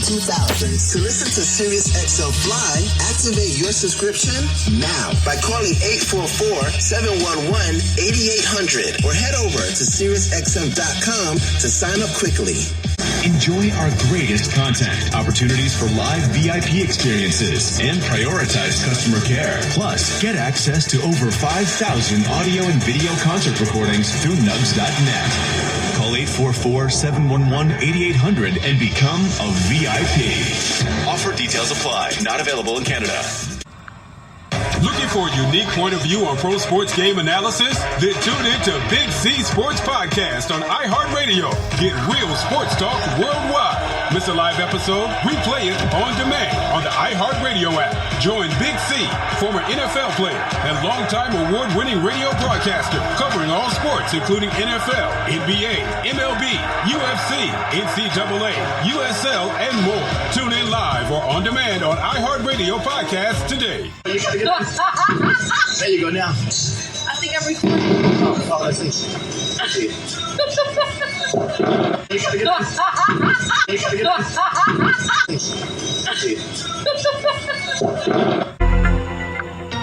2000s. To listen to SiriusXM Fly, activate your subscription now by calling 844-711-8800 or head over to SiriusXM.com to sign up quickly. Enjoy our greatest content, opportunities for live VIP experiences, and prioritized customer care. Plus, get access to over 5,000 audio and video concert recordings through nugs.net. Call 844-711-8800 and become a VIP. Offer details apply. Not available in Canada. Looking for a unique point of view on pro sports game analysis? Then tune in to Big C Sports Podcast on iHeartRadio. Get real sports talk worldwide. Miss a live episode? Replay it on demand on the iHeartRadio app. Join Big C, former NFL player and longtime award-winning radio broadcaster, covering all sports including NFL, NBA, MLB, UFC, NCAA, USL, and more. Tune in live or on demand on iHeartRadio Podcast today. There you go now. I think I'm recording. Oh, let's see. You gotta get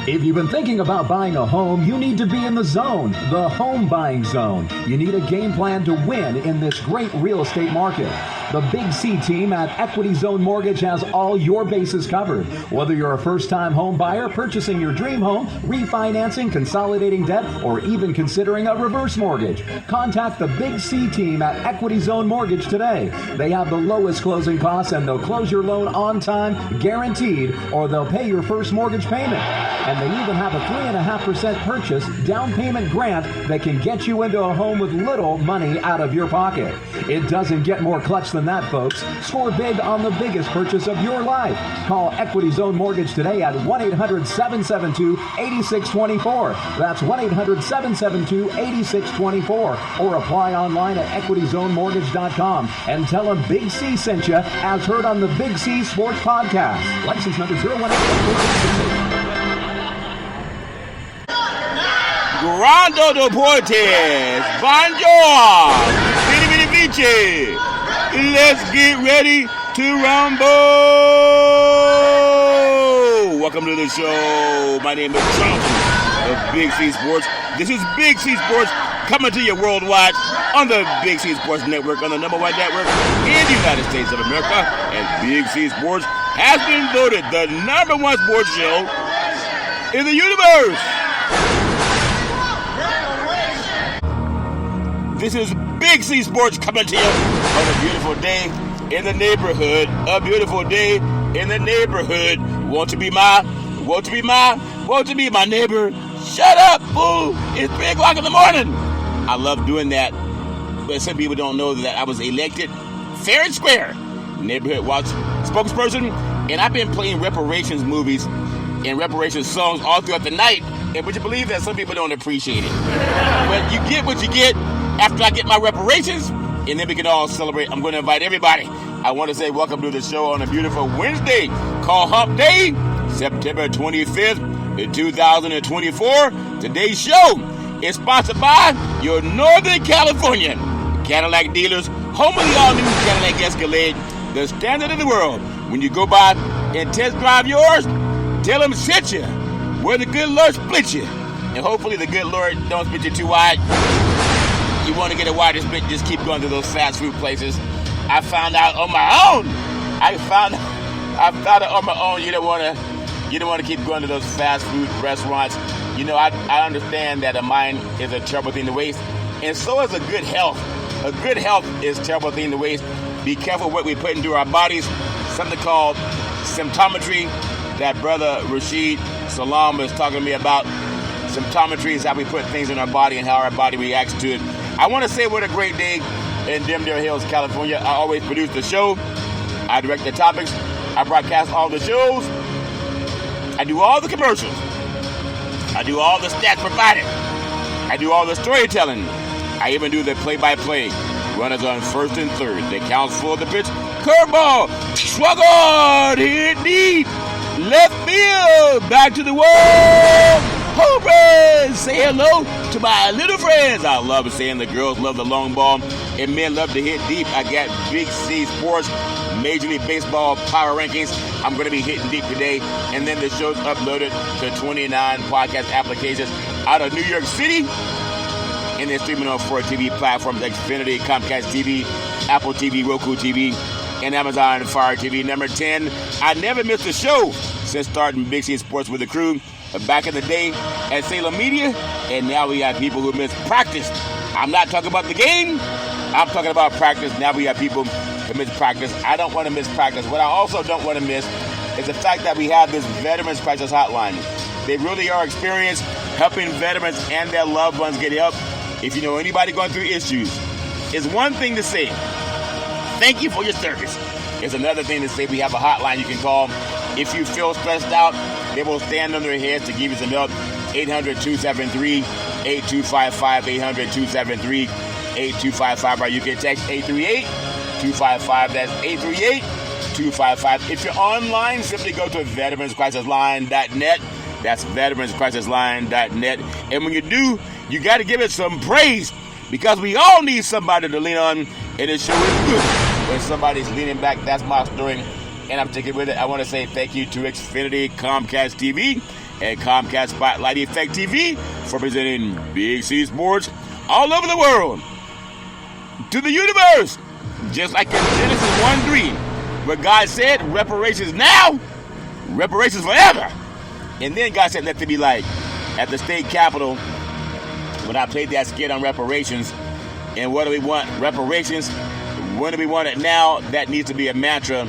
If you've been thinking about buying a home, you need to be in the zone, the home buying zone. You need a game plan to win in this great real estate market. The Big C team at Equity Zone Mortgage has all your bases covered. Whether you're a first-time home buyer, purchasing your dream home, refinancing, consolidating debt, or even considering a reverse mortgage, contact the Big C team at Equity Zone Mortgage today. They have the lowest closing costs and they'll close your loan on time, guaranteed, or they'll pay your first mortgage payment. And they even have a 3.5% purchase down payment grant that can get you into a home with little money out of your pocket. It doesn't get more clutch than that, folks. Score big on the biggest purchase of your life. Call Equity Zone Mortgage today at 1-800-772-8624. That's 1-800-772-8624. Or apply online at equityzonemortgage.com and tell them Big C sent you, as heard on the Big C Sports Podcast. License number 018. Grando Deportes, Bonjour, Bitty Bitty Vici. Let's get ready to rumble. Welcome to the show. My name is Jonathan of Big C Sports. This is Big C Sports coming to you worldwide on the Big C Sports Network, on the #1 network in the United States of America. And Big C Sports has been voted the #1 sports show in the universe. This is Big C Sports coming to you on a beautiful day in the neighborhood. A beautiful day in the neighborhood. Want to be my neighbor? Shut up, fool! It's 3 o'clock in the morning. I love doing that, but some people don't know that I was elected fair and square neighborhood watch spokesperson, and I've been playing reparations movies and reparations songs all throughout the night. And would you believe that some people don't appreciate it? But you get what you get. After I get my reparations, and then we can all celebrate. I'm going to invite everybody. I want to say welcome to the show on a beautiful Wednesday called Hump Day, September 25th, 2024. Today's show is sponsored by your Northern California Cadillac dealers, home of the all-new Cadillac Escalade, the standard of the world. When you go by and test drive yours, tell them shit you, where the good Lord split you. And hopefully the good Lord don't split you too wide. You want to get a wider split, just keep going to those fast food places. I found out on my own. I found out on my own. You don't want to keep going to those fast food restaurants. You know, I understand that a mind is a terrible thing to waste, and so is a good health. A good health is a terrible thing to waste. Be careful what we put into our bodies. Something called symptometry that Brother Rashid Salam is talking to me about. Symptometry is how we put things in our body and how our body reacts to it. I want to say what a great day in Dimdale Hills, California. I always produce the show. I direct the topics. I broadcast all the shows. I do all the commercials. I do all the stats provided. I do all the storytelling. I even do the play-by-play. Runners on first and third. That counts for the pitch. Curveball. Swung on. Hit deep. Left field. Back to the wall. Home run! Say hello to my little friends. I love saying the girls love the long ball and men love to hit deep. I got Big C Sports Major League Baseball power rankings. I'm going to be hitting deep today. And then the show's uploaded to 29 podcast applications out of New York City. And they're streaming on 4 TV platforms: Xfinity, Comcast TV, Apple TV, Roku TV, and Amazon Fire TV. Number 10, I never missed a show since starting Big C Sports with the crew back in the day at Salem Media. And now we have people who miss practice. I'm not talking about the game. I'm talking about practice. Now we have people who miss practice. I don't want to miss practice. What I also don't want to miss is the fact that we have this Veterans Crisis Hotline. They really are experienced helping veterans and their loved ones get help. If you know anybody going through issues, it's one thing to say, thank you for your service. It's another thing to say we have a hotline you can call. If you feel stressed out, they will stand on their heads to give you some help. 800-273-8255, 800-273-8255, or you can text 838-255. That's 838-255. If you're online, simply go to veteranscrisisline.net. That's veteranscrisisline.net. And when you do, you got to give it some praise, because we all need somebody to lean on, and it sure is good when somebody's leaning back. That's my story, and I'm sticking with it. I want to say thank you to Xfinity, Comcast TV, and Comcast Spotlight Effect TV for presenting Big C Sports all over the world, to the universe, just like in Genesis 1:3, where God said, reparations now, reparations forever. And then God said, let there be light. At the state capitol, when I played that skit on reparations, and what do we want? Reparations. When do we want it now? That needs to be a mantra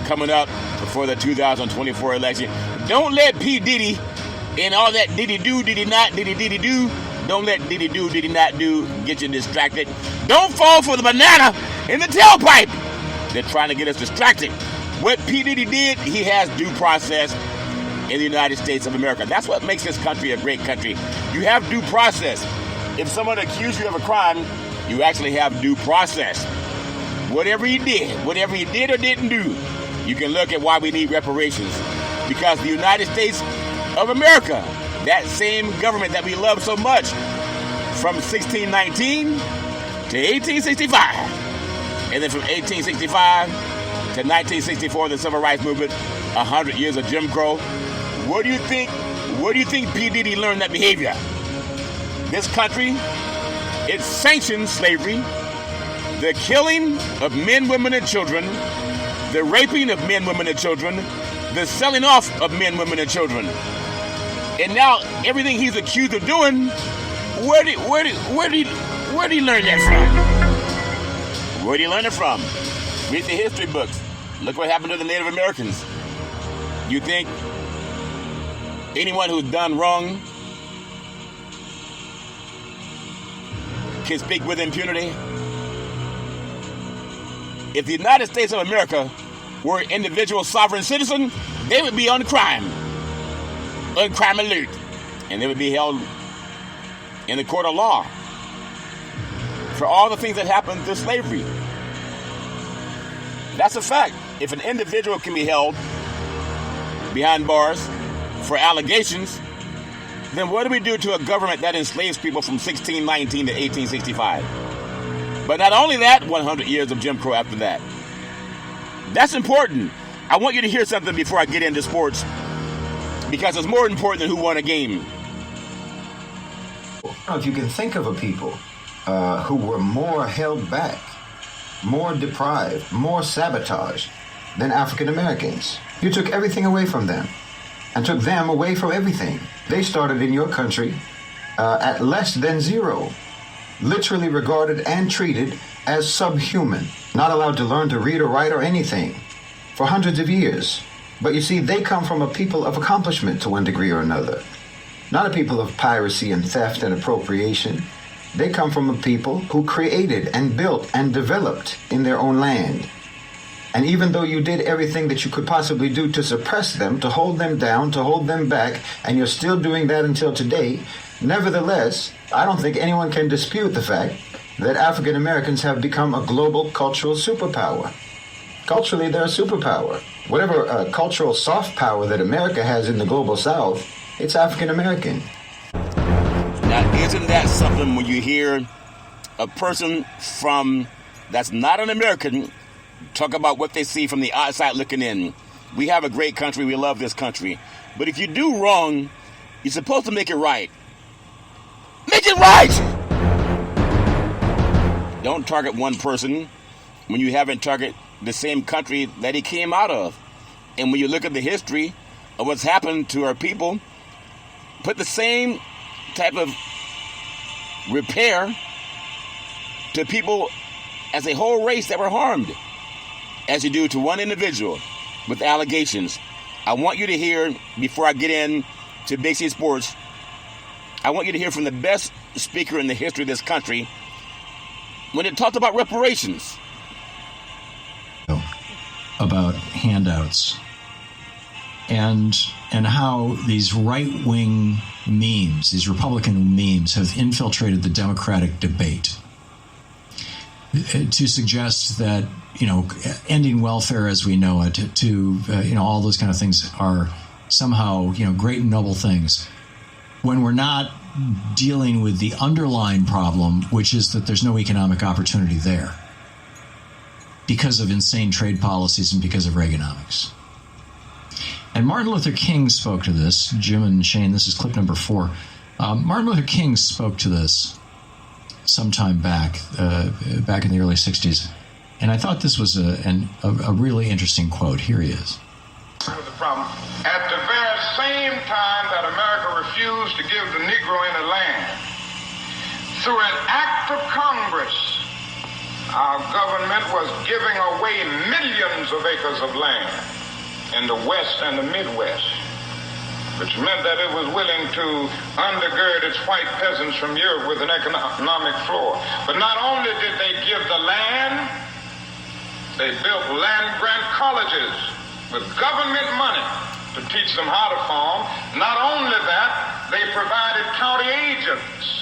coming up before the 2024 election. Don't let P. Diddy and all that diddy do, diddy not, diddy do. Don't let diddy do, diddy not do get you distracted. Don't fall for the banana in the tailpipe. They're trying to get us distracted. What P. Diddy did, he has due process in the United States of America. That's what makes this country a great country. You have due process. If someone accuses you of a crime, you actually have due process. Whatever he did or didn't do, you can look at why we need reparations. Because the United States of America, that same government that we love so much, from 1619 to 1865, and then from 1865 to 1964, the Civil Rights Movement, 100 years of Jim Crow. Where do you think P. Diddy learned that behavior? This country, it sanctions slavery, the killing of men, women, and children, the raping of men, women, and children, the selling off of men, women, and children. And now everything he's accused of doing, where did he learn that from? Where did he learn it from? Read the history books. Look what happened to the Native Americans. You think anyone who's done wrong can speak with impunity? If the United States of America were an individual sovereign citizen, they would be on crime alert, and they would be held in the court of law for all the things that happened to slavery. That's a fact. If an individual can be held behind bars for allegations, then what do we do to a government that enslaves people from 1619 to 1865? But not only that, 100 years of Jim Crow after that. That's important. I want you to hear something before I get into sports, because it's more important than who won a game. If you can think of a people who were more held back, more deprived, more sabotaged than African Americans. You took everything away from them and took them away from everything. They started in your country at less than zero, literally regarded and treated as subhuman, not allowed to learn to read or write or anything for hundreds of years. But you see, they come from a people of accomplishment to one degree or another, not a people of piracy and theft and appropriation. They come from a people who created and built and developed in their own land. And even though you did everything that you could possibly do to suppress them, to hold them down, to hold them back, and you're still doing that until today, nevertheless, I don't think anyone can dispute the fact that African Americans have become a global cultural superpower. Culturally, they're a superpower. Whatever cultural soft power that America has in the global South, it's African American. Now, isn't that something when you hear a person that's not an American, talk about what they see from the outside looking in. We have a great country. We love this country. But if you do wrong, you're supposed to make it right. Make it right! Don't target one person when you haven't targeted the same country that he came out of. And when you look at the history of what's happened to our people, put the same type of repair to people as a whole race that were harmed as you do to one individual with allegations. I want you to hear, before I get in to Big C Sports, I want you to hear from the best speaker in the history of this country when it talked about reparations. About handouts and how these right-wing memes, these Republican memes, have infiltrated the Democratic debate to suggest that, ending welfare as we know it, all those kind of things are somehow, great and noble things, when we're not dealing with the underlying problem, which is that there's no economic opportunity there because of insane trade policies and because of Reaganomics. And Martin Luther King spoke to this. Jim and Shane, this is clip number 4. Martin Luther King spoke to this sometime back in the early 60s. And I thought this was a really interesting quote. Here he is. The problem. At the very same time that America refused to give the Negro any land, through an act of Congress, our government was giving away millions of acres of land in the West and the Midwest, which meant that it was willing to undergird its white peasants from Europe with an economic floor. But not only did they give the land, they built land-grant colleges with government money to teach them how to farm. Not only that, they provided county agents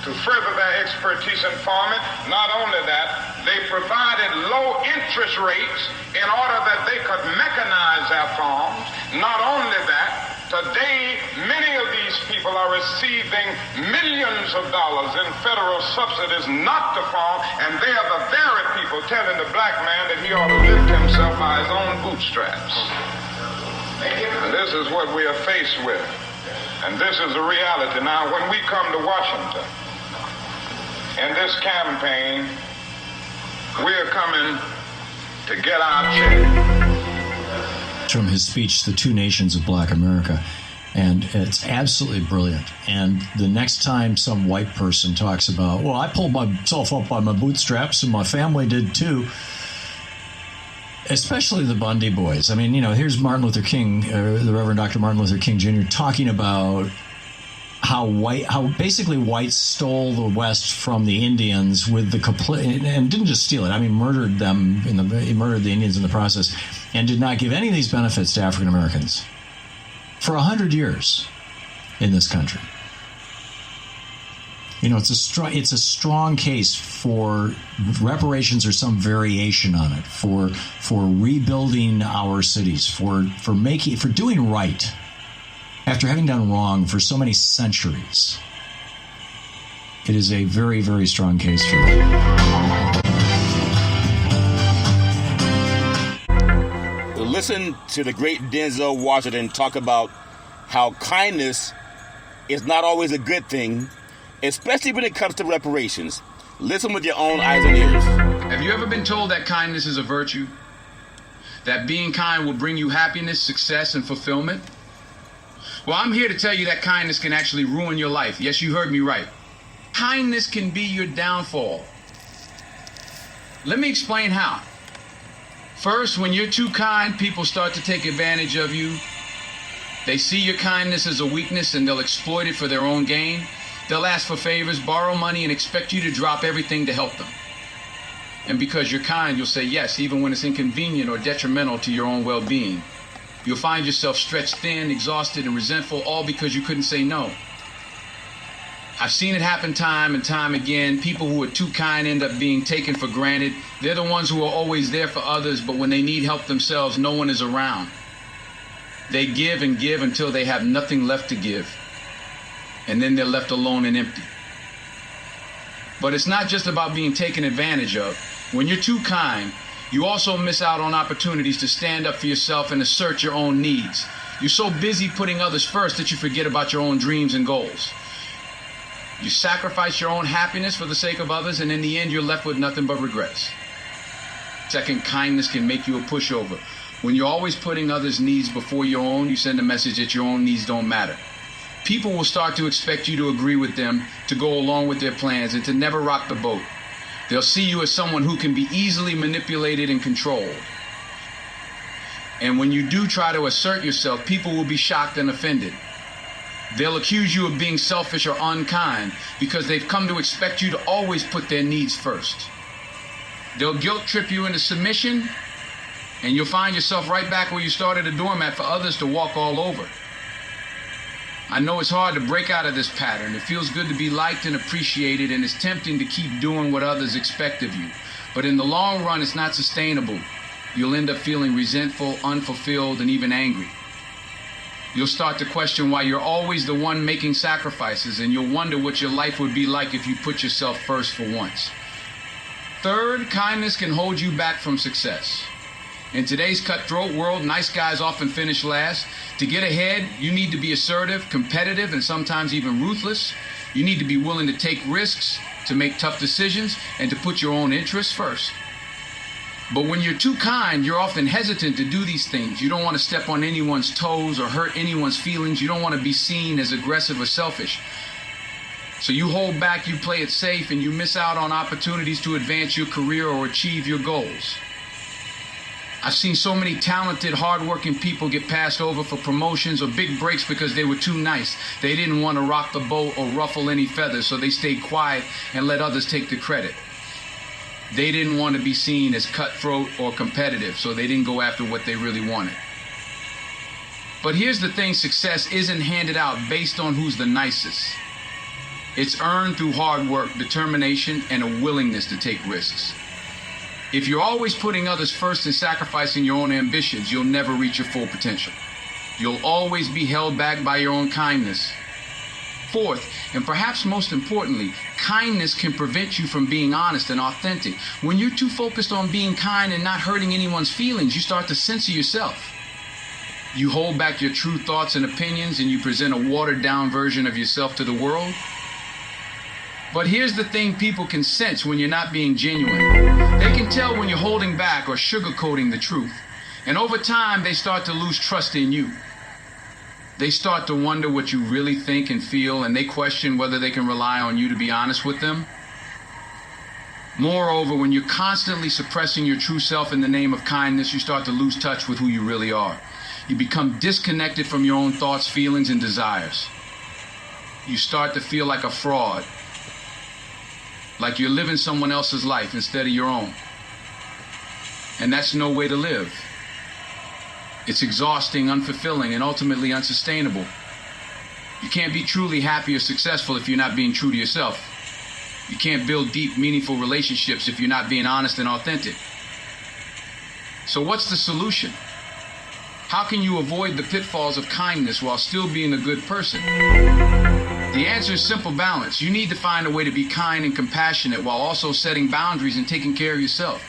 to further their expertise in farming. Not only that, they provided low interest rates in order that they could mechanize their farms. Not only that, today many of these people are receiving millions of dollars in federal subsidies not to farm, and they are the very people telling the black man that he ought to lift himself by his own bootstraps. And this is what we are faced with. And this is the reality. Now, when we come to Washington, in this campaign, we're coming to get our check. From his speech, The Two Nations of Black America. And it's absolutely brilliant. And the next time some white person talks about, well, I pulled myself up by my bootstraps and my family did too, especially the Bundy boys. I mean, here's Martin Luther King, the Reverend Dr. Martin Luther King Jr., talking about how basically whites stole the West from the Indians with the complete, and didn't just steal it. I mean, murdered them he murdered the Indians in the process, and did not give any of these benefits to African Americans for 100 years in this country. It's a strong case for reparations or some variation on it, for rebuilding our cities, for doing right after having done wrong for so many centuries. It is a very, very strong case for that. Listen to the great Denzel Washington talk about how kindness is not always a good thing, especially when it comes to reparations. Listen with your own eyes and ears. Have you ever been told that kindness is a virtue? That being kind will bring you happiness, success, and fulfillment? Well, I'm here to tell you that kindness can actually ruin your life. Yes, you heard me right. Kindness can be your downfall. Let me explain how. First, when you're too kind, people start to take advantage of you. They see your kindness as a weakness and they'll exploit it for their own gain. They'll ask for favors, borrow money, and expect you to drop everything to help them. And because you're kind, you'll say yes, even when it's inconvenient or detrimental to your own well-being. You'll find yourself stretched thin, exhausted, and resentful, all because you couldn't say no. I've seen it happen time and time again. People who are too kind end up being taken for granted. They're the ones who are always there for others, but when they need help themselves, no one is around. They give and give until they have nothing left to give. And then they're left alone and empty. But it's not just about being taken advantage of. When you're too kind, You also miss out on opportunities to stand up for yourself and assert your own needs. You're so busy putting others first that you forget about your own dreams and goals. You sacrifice your own happiness for the sake of others, and in the end, you're left with nothing but regrets. Second, kindness can make you a pushover. When you're always putting others' needs before your own, you send a message that your own needs don't matter. People will start to expect you to agree with them, to go along with their plans, and to never rock the boat. They'll see you as someone who can be easily manipulated and controlled. And when you do try to assert yourself, people will be shocked and offended. They'll accuse you of being selfish or unkind because they've come to expect you to always put their needs first. They'll guilt trip you into submission, and you'll find yourself right back where you started, a doormat for others to walk all over. I know it's hard to break out of this pattern. It feels good to be liked and appreciated, and it's tempting to keep doing what others expect of you. But in the long run, it's not sustainable. You'll end up feeling resentful, unfulfilled, and even angry. You'll start to question why you're always the one making sacrifices, and you'll wonder what your life would be like if you put yourself first for once. Third, kindness can hold you back from success. In today's cutthroat world, nice guys often finish last. To get ahead, you need to be assertive, competitive, and sometimes even ruthless. You need to be willing to take risks, to make tough decisions, and to put your own interests first. But when you're too kind, you're often hesitant to do these things. You don't want to step on anyone's toes or hurt anyone's feelings. You don't want to be seen as aggressive or selfish. So you hold back, you play it safe, and you miss out on opportunities to advance your career or achieve your goals. I've seen so many talented, hardworking people get passed over for promotions or big breaks because they were too nice. They didn't want to rock the boat or ruffle any feathers, so they stayed quiet and let others take the credit. They didn't want to be seen as cutthroat or competitive, so they didn't go after what they really wanted. But here's the thing, success isn't handed out based on who's the nicest. It's earned through hard work, determination, and a willingness to take risks. If you're always putting others first and sacrificing your own ambitions, you'll never reach your full potential. You'll always be held back by your own kindness. Fourth, and perhaps most importantly, kindness can prevent you from being honest and authentic. When you're too focused on being kind and not hurting anyone's feelings, you start to censor yourself. You hold back your true thoughts and opinions, and you present a watered-down version of yourself to the world. But here's the thing people can sense when you're not being genuine. They can tell when you're holding back or sugarcoating the truth. And over time, they start to lose trust in you. They start to wonder what you really think and feel, and they question whether they can rely on you to be honest with them. Moreover, when you're constantly suppressing your true self in the name of kindness, you start to lose touch with who you really are. You become disconnected from your own thoughts, feelings, and desires. You start to feel like a fraud, like you're living someone else's life instead of your own. And that's no way to live. It's exhausting, unfulfilling, and ultimately unsustainable. You can't be truly happy or successful if you're not being true to yourself. You can't build deep, meaningful relationships if you're not being honest and authentic. So what's the solution? How can you avoid the pitfalls of kindness while still being a good person? The answer is simple balance. You need to find a way to be kind and compassionate while also setting boundaries and taking care of yourself.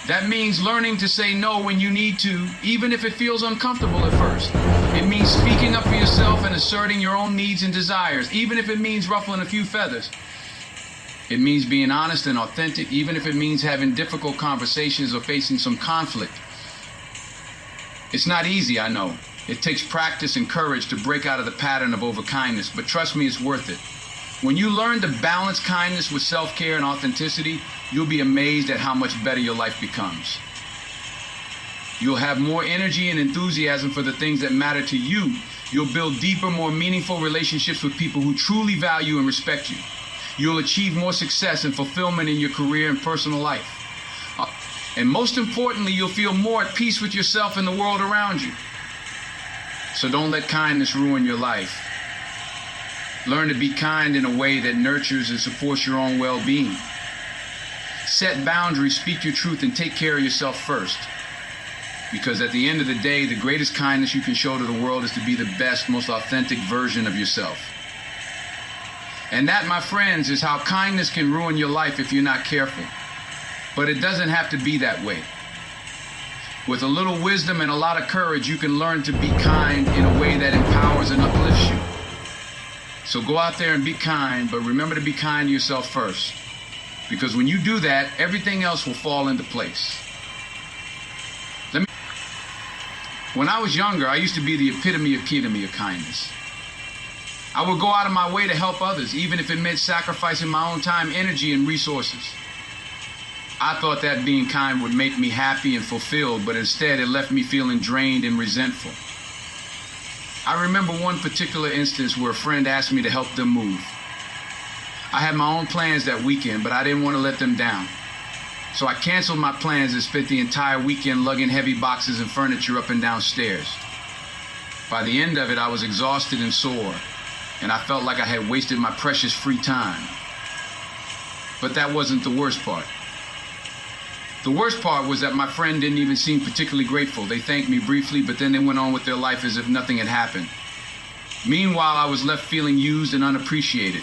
That means learning to say no when you need to, even if it feels uncomfortable at first. It means speaking up for yourself and asserting your own needs and desires, even if it means ruffling a few feathers. It means being honest and authentic, even if it means having difficult conversations or facing some conflict. It's not easy, I know. It takes practice and courage to break out of the pattern of overkindness, but trust me, it's worth it. When you learn to balance kindness with self-care and authenticity, you'll be amazed at how much better your life becomes. You'll have more energy and enthusiasm for the things that matter to you. You'll build deeper, more meaningful relationships with people who truly value and respect you. You'll achieve more success and fulfillment in your career and personal life. And most importantly, you'll feel more at peace with yourself and the world around you. So don't let kindness ruin your life. Learn to be kind in a way that nurtures and supports your own well-being. Set boundaries, speak your truth, and take care of yourself first. Because at the end of the day, the greatest kindness you can show to the world is to be the best, most authentic version of yourself. And that, my friends, is how kindness can ruin your life if you're not careful. But it doesn't have to be that way. With a little wisdom and a lot of courage, you can learn to be kind in a way that empowers and uplifts you. So go out there and be kind, but remember to be kind to yourself first. Because when you do that, everything else will fall into place. When I was younger, I used to be the epitome of kindness. I would go out of my way to help others, even if it meant sacrificing my own time, energy, and resources. I thought that being kind would make me happy and fulfilled, but instead it left me feeling drained and resentful. I remember one particular instance where a friend asked me to help them move. I had my own plans that weekend, but I didn't want to let them down. So I canceled my plans and spent the entire weekend lugging heavy boxes and furniture up and down stairs. By the end of it, I was exhausted and sore, and I felt like I had wasted my precious free time. But that wasn't the worst part. The worst part was that my friend didn't even seem particularly grateful. They thanked me briefly, but then they went on with their life as if nothing had happened. Meanwhile, I was left feeling used and unappreciated.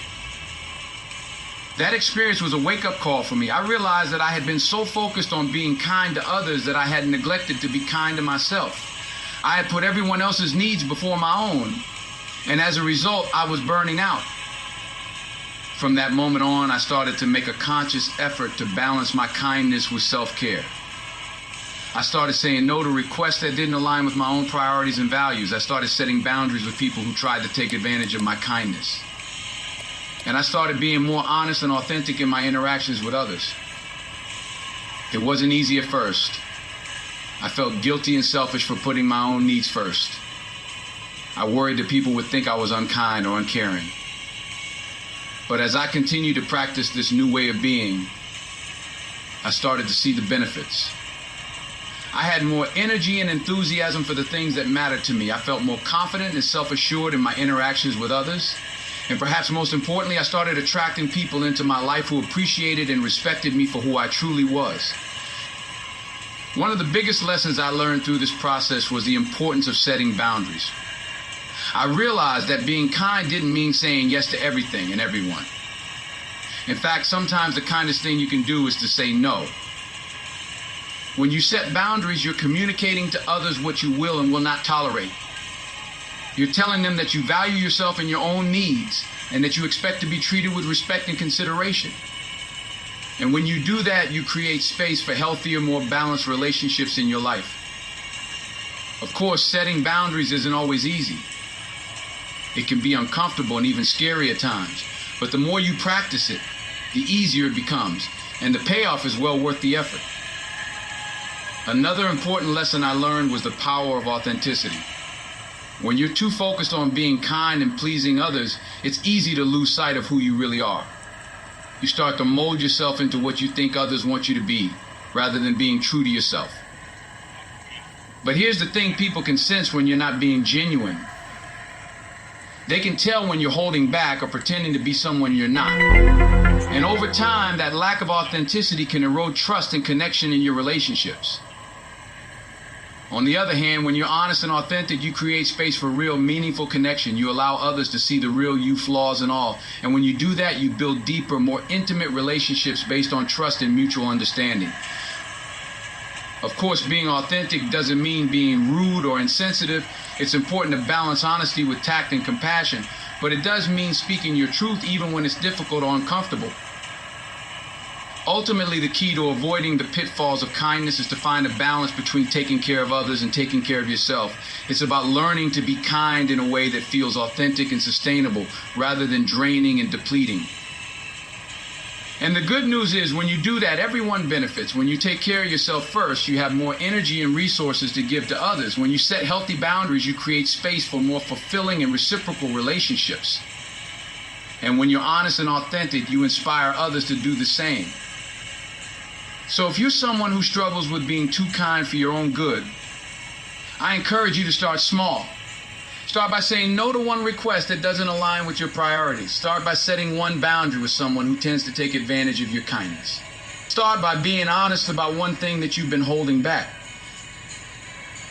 That experience was a wake-up call for me. I realized that I had been so focused on being kind to others that I had neglected to be kind to myself. I had put everyone else's needs before my own, and as a result, I was burning out. From that moment on, I started to make a conscious effort to balance my kindness with self-care. I started saying no to requests that didn't align with my own priorities and values. I started setting boundaries with people who tried to take advantage of my kindness. And I started being more honest and authentic in my interactions with others. It wasn't easy at first. I felt guilty and selfish for putting my own needs first. I worried that people would think I was unkind or uncaring. But as I continued to practice this new way of being, I started to see the benefits. I had more energy and enthusiasm for the things that mattered to me. I felt more confident and self-assured in my interactions with others. And perhaps most importantly, I started attracting people into my life who appreciated and respected me for who I truly was. One of the biggest lessons I learned through this process was the importance of setting boundaries. I realized that being kind didn't mean saying yes to everything and everyone. In fact, sometimes the kindest thing you can do is to say no. When you set boundaries, you're communicating to others what you will and will not tolerate. You're telling them that you value yourself and your own needs, and that you expect to be treated with respect and consideration. And when you do that, you create space for healthier, more balanced relationships in your life. Of course, setting boundaries isn't always easy. It can be uncomfortable and even scary at times, but the more you practice it, the easier it becomes, and the payoff is well worth the effort. Another important lesson I learned was the power of authenticity. When you're too focused on being kind and pleasing others, it's easy to lose sight of who you really are. You start to mold yourself into what you think others want you to be, rather than being true to yourself. But here's the thing people can sense when you're not being genuine. They can tell when you're holding back or pretending to be someone you're not. And over time, that lack of authenticity can erode trust and connection in your relationships. On the other hand, when you're honest and authentic, you create space for real, meaningful connection. You allow others to see the real you, flaws and all. And when you do that, you build deeper, more intimate relationships based on trust and mutual understanding. Of course, being authentic doesn't mean being rude or insensitive. It's important to balance honesty with tact and compassion. But it does mean speaking your truth even when it's difficult or uncomfortable. Ultimately, the key to avoiding the pitfalls of kindness is to find a balance between taking care of others and taking care of yourself. It's about learning to be kind in a way that feels authentic and sustainable, rather than draining and depleting. And the good news is, when you do that, everyone benefits. When you take care of yourself first, you have more energy and resources to give to others. When you set healthy boundaries, you create space for more fulfilling and reciprocal relationships. And when you're honest and authentic, you inspire others to do the same. So if you're someone who struggles with being too kind for your own good, I encourage you to start small. Start by saying no to one request that doesn't align with your priorities. Start by setting one boundary with someone who tends to take advantage of your kindness. Start by being honest about one thing that you've been holding back.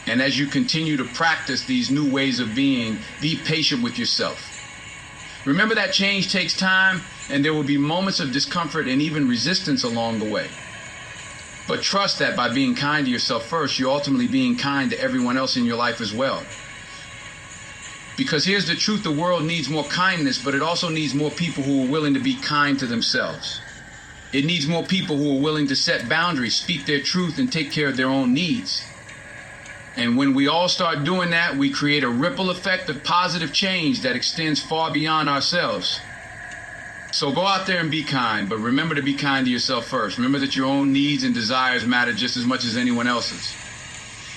And as you continue to practice these new ways of being, be patient with yourself. Remember that change takes time, and there will be moments of discomfort and even resistance along the way. But trust that by being kind to yourself first, you're ultimately being kind to everyone else in your life as well. Because here's the truth, the world needs more kindness, but it also needs more people who are willing to be kind to themselves. It needs more people who are willing to set boundaries, speak their truth, and take care of their own needs. And when we all start doing that, we create a ripple effect of positive change that extends far beyond ourselves. So go out there and be kind, but remember to be kind to yourself first. Remember that your own needs and desires matter just as much as anyone else's.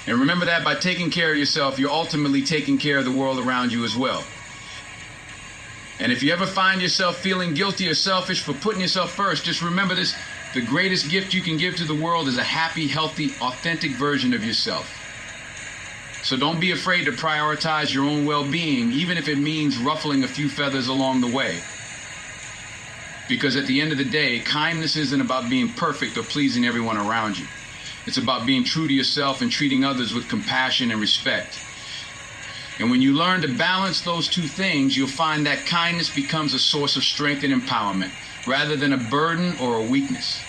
And remember that by taking care of yourself, you're ultimately taking care of the world around you as well. And if you ever find yourself feeling guilty or selfish for putting yourself first, just remember this: the greatest gift you can give to the world is a happy, healthy, authentic version of yourself. So don't be afraid to prioritize your own well-being, even if it means ruffling a few feathers along the way. Because at the end of the day, kindness isn't about being perfect or pleasing everyone around you. It's about being true to yourself and treating others with compassion and respect. And when you learn to balance those two things, you'll find that kindness becomes a source of strength and empowerment, rather than a burden or a weakness.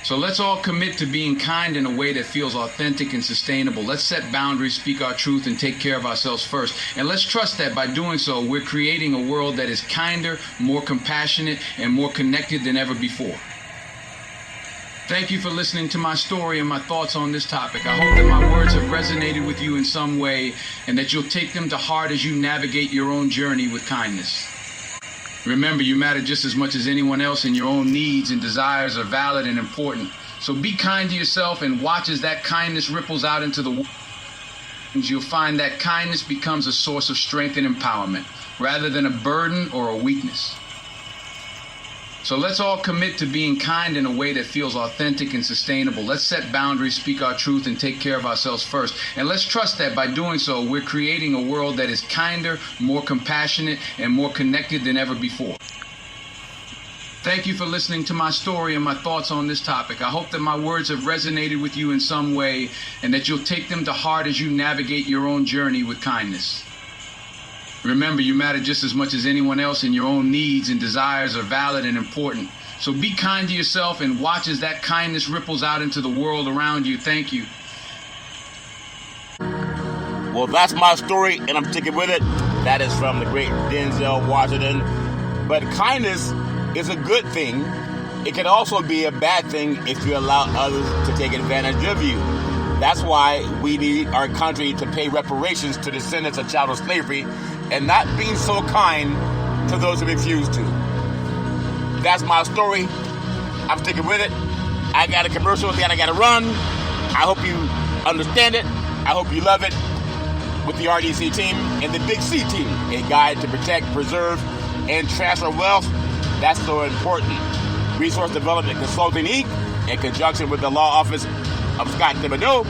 So let's all commit to being kind in a way that feels authentic and sustainable. Let's set boundaries, speak our truth, and take care of ourselves first. And let's trust that by doing so, we're creating a world that is kinder, more compassionate, and more connected than ever before. Thank you for listening to my story and my thoughts on this topic. I hope that my words have resonated with you in some way and that you'll take them to heart as you navigate your own journey with kindness. Remember, you matter just as much as anyone else, and your own needs and desires are valid and important. So be kind to yourself and watch as that kindness ripples out into the world. You'll find that kindness becomes a source of strength and empowerment, rather than a burden or a weakness. So let's all commit to being kind in a way that feels authentic and sustainable. Let's set boundaries, speak our truth, and take care of ourselves first. And let's trust that by doing so, we're creating a world that is kinder, more compassionate, and more connected than ever before. Thank you for listening to my story and my thoughts on this topic. I hope that my words have resonated with you in some way and that you'll take them to heart as you navigate your own journey with kindness. Remember, you matter just as much as anyone else, and your own needs and desires are valid and important. So be kind to yourself and watch as that kindness ripples out into the world around you. Thank you. Well, that's my story, and I'm sticking with it. That is from the great Denzel Washington. But kindness is a good thing. It can also be a bad thing if you allow others to take advantage of you. That's why we need our country to pay reparations to descendants of chattel slavery and not being so kind to those who refuse to. That's my story. I'm sticking with it. I got a commercial that I got to run. I hope you understand it. I hope you love it. With the RDC team and the Big C team, a guide to protect, preserve, and transfer wealth. That's so important. Resource Development Consulting Inc., in conjunction with the law office of Scott Thibodeau,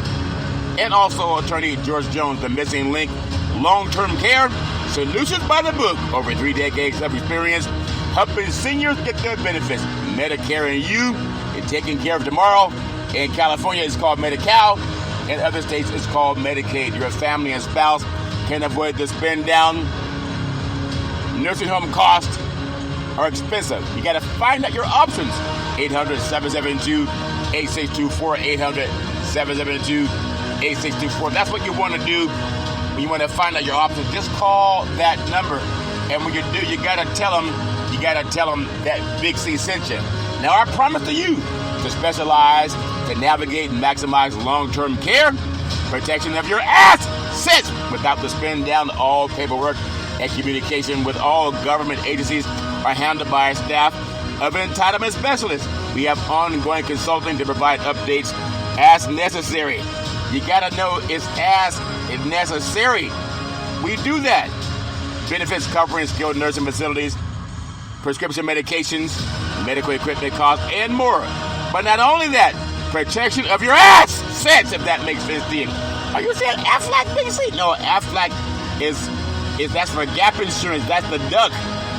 and also attorney George Jones, the missing link. Long-term care solutions by the book. Over 3 decades of experience helping seniors get their benefits. Medicare and You, and taking care of tomorrow. In California, it's called Medi-Cal. In other states, it's called Medicaid. Your family and spouse can avoid the spend down. Nursing home costs are expensive. You got to find out your options. 800-772-8624. 800-772-8624. That's what you want to do when you want to find out your options. Just call that number, and when you do, you got to tell them that Big C sent you. Now, I promise to you to specialize, to navigate and maximize long-term care, protection of your assets without the spend down. All paperwork and communication with all government agencies are handled by a staff of entitlement specialists. We have ongoing consulting to provide updates as necessary. You gotta know it's as necessary. We do that. Benefits covering skilled nursing facilities, prescription medications, medical equipment costs, and more. But not only that, protection of your assets, if that makes sense to you. Are you saying Aflac, Big C? No, Aflac is that's for gap insurance. That's the duck.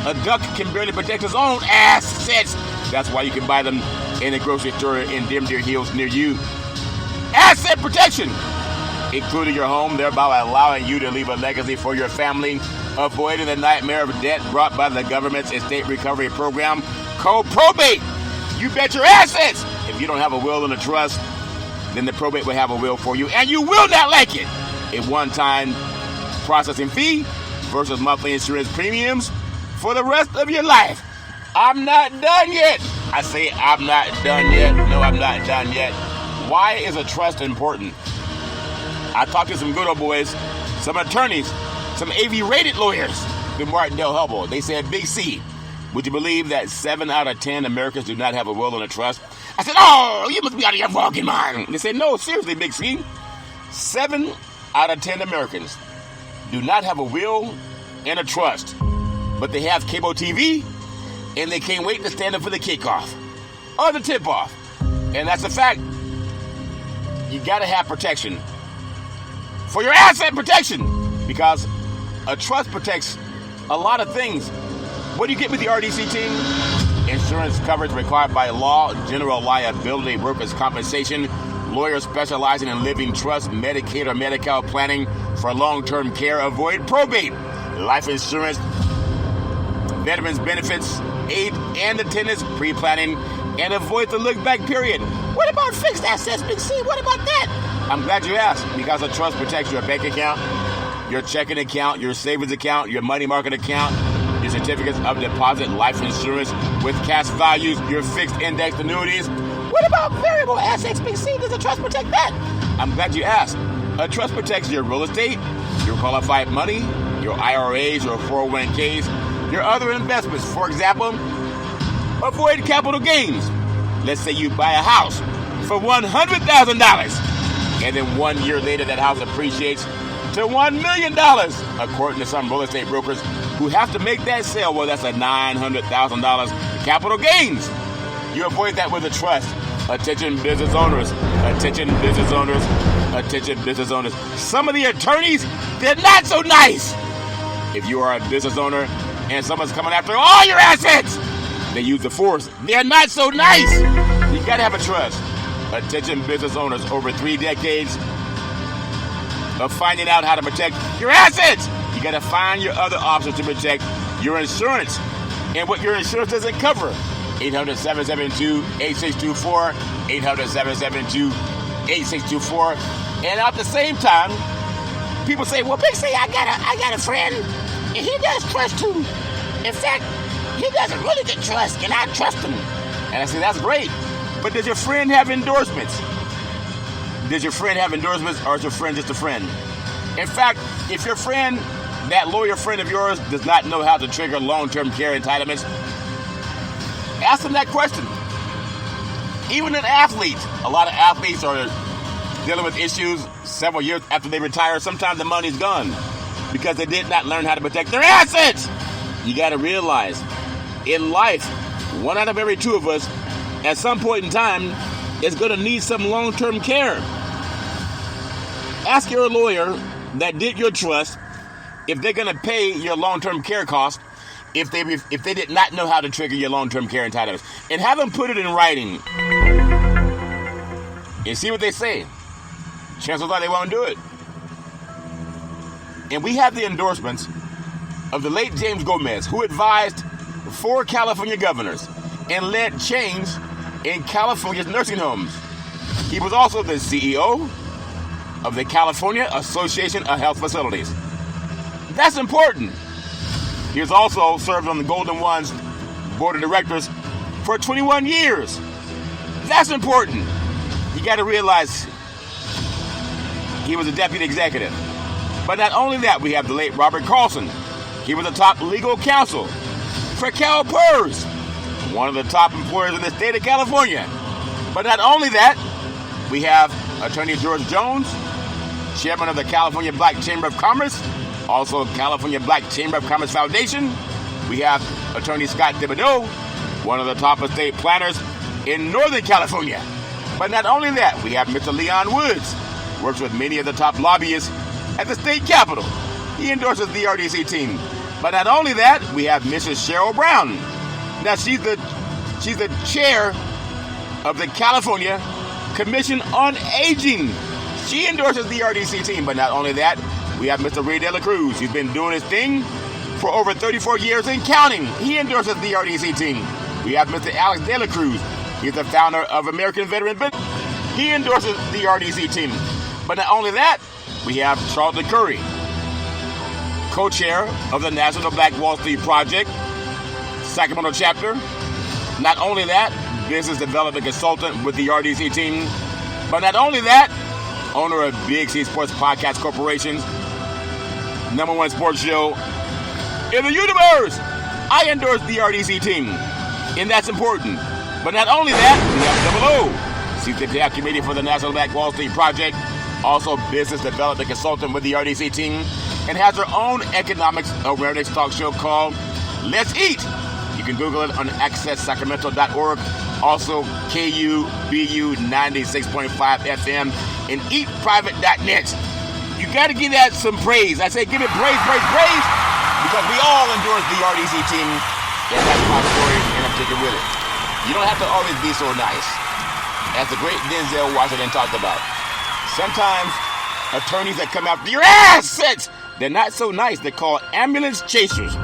A duck can barely protect his own assets. That's why you can buy them in a grocery store in Dim Deer Hills near you. Asset protection, including your home, thereby allowing you to leave a legacy for your family, avoiding the nightmare of debt brought by the government's estate recovery program called probate. You bet your assets. if you don't have a will and a trust, then the probate will have a will for you, and you will not like it. A one-time processing fee versus monthly insurance premiums for the rest of your life. I'm not done yet. I say I'm not done yet. No, I'm not done yet. Why is a trust important? I talked to some good old boys, some attorneys, some AV-rated lawyers with Martindale Hubbell. They said, Big C, would you believe that 7 out of 10 Americans do not have a will and a trust? I said, oh, you must be out of your fucking mind. They said, no, seriously, Big C. 7 out of 10 Americans do not have a will and a trust, but they have cable TV, and they can't wait to stand up for the kickoff or the tip-off. And that's a fact. You got to have protection for your asset protection, because a trust protects a lot of things. What do you get with the RDC team? Insurance coverage required by law, general liability, workers' compensation, lawyers specializing in living trust, Medicaid or Medi-Cal planning for long-term care, avoid probate, life insurance, veterans benefits, aid and attendance, pre-planning, and avoid the look-back period. What about fixed assets, Big C? What about that? I'm glad you asked, because a trust protects your bank account, your checking account, your savings account, your money market account, your certificates of deposit, life insurance with cash values, your fixed indexed annuities. What about variable assets, Big C? Does a trust protect that? I'm glad you asked. A trust protects your real estate, your qualified money, your IRAs or 401ks, your other investments. For example, avoid capital gains. Let's say you buy a house for $100,000, and then 1 year later that house appreciates to $1 million, according to some real estate brokers who have to make that sale. Well, that's a $900,000 capital gains. You avoid that with a trust. Attention business owners, attention business owners, attention business owners. Some of the attorneys, they're not so nice. If you are a business owner and someone's coming after all your assets, they use the force. They're not so nice. You gotta have a trust. Attention business owners, over 3 decades of finding out how to protect your assets. You gotta find your other options to protect your insurance and what your insurance doesn't cover. 800-772-8624, 800-772-8624. And at the same time, people say, well, Big C, I got a friend, and he does trust too. In fact, he does a really good trust, and I trust him. And I say, that's great. But does your friend have endorsements? Does your friend have endorsements, or is your friend just a friend? In fact, if your friend, that lawyer friend of yours, does not know how to trigger long-term care entitlements, ask them that question. Even an athlete, a lot of athletes are dealing with issues several years after they retire. Sometimes the money's gone because they did not learn how to protect their assets. You got to realize, in life, 1 out of every 2 of us, at some point in time, is going to need some long-term care. Ask your lawyer that did your trust if they're going to pay your long-term care costs if they did not know how to trigger your long-term care entitlements. And have them put it in writing. And see what they say. Chances are they won't do it. And we have the endorsements of the late James Gomez, who advised 4 California governors and led change in California's nursing homes. He was also the CEO of the California Association of Health Facilities. That's important. He has also served on the Golden Ones board of directors for 21 years. That's important. You got to realize he was a deputy executive. But not only that, we have the late Robert Carlson. He was the top legal counsel for CalPERS, one of the top employers in the state of California. But not only that, we have Attorney George Jones, chairman of the California Black Chamber of Commerce, also California Black Chamber of Commerce Foundation. We have Attorney Scott Thibodeau, one of the top estate planners in Northern California. But not only that, we have Mr. Leon Woods, works with many of the top lobbyists at the state capitol. He endorses the RDC team. But not only that, we have Mrs. Cheryl Brown. Now, she's the chair of the California Commission on Aging. She endorses the RDC team. But not only that, we have Mr. Ray De La Cruz. He's been doing his thing for over 34 years and counting. He endorses the RDC team. We have Mr. Alex De La Cruz. He's the founder of American Veteran Business. He endorses the RDC team. But not only that, we have Charlton Curry, co-chair of the National Black Wall Street Project, Sacramento chapter. Not only that, business development consultant with the RDC team. But not only that, owner of Big C Sports Podcast Corporation's #1 sports show in the universe. I endorse the RDC team, and that's important. But not only that, we have Double O. She's the executive committee for the National Black Wall Street Project, also business development consultant with the RDC team, and has her own economics awareness talk show called Let's Eat. You can Google it on accesssacramento.org, also KUBU 96.5 FM, and eatprivate.net. You got to give that some praise. I say give it praise, because we all endorse the RDC team, and that's my story, and I'm sticking with it. You don't have to always be so nice. As the great Denzel Washington talked about, sometimes attorneys that come after your assets, they're not so nice. They're called ambulance chasers,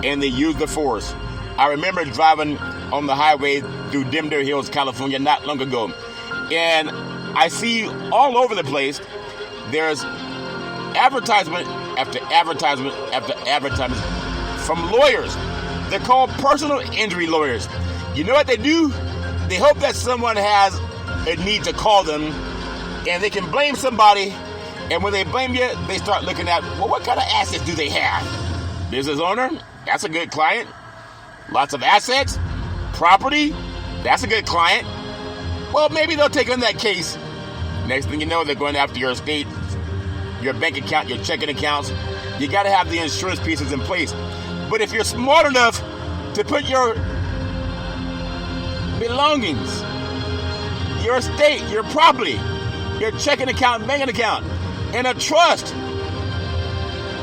and they use the force. I remember driving on the highway through Denver Hills, California, not long ago, and I see all over the place, there's advertisement after advertisement after advertisement from lawyers. They're called personal injury lawyers. You know what they do? They hope that someone has a need to call them, and they can blame somebody, and when they blame you, they start looking at, well, what kind of assets do they have? Business owner? That's a good client. Lots of assets? Property? That's a good client. Well, maybe they'll take on that case. Next thing you know, they're going after your estate, your bank account, your checking accounts. You got to have the insurance pieces in place. But if you're smart enough to put your belongings, your estate, your property, your checking account, banking account, in a trust,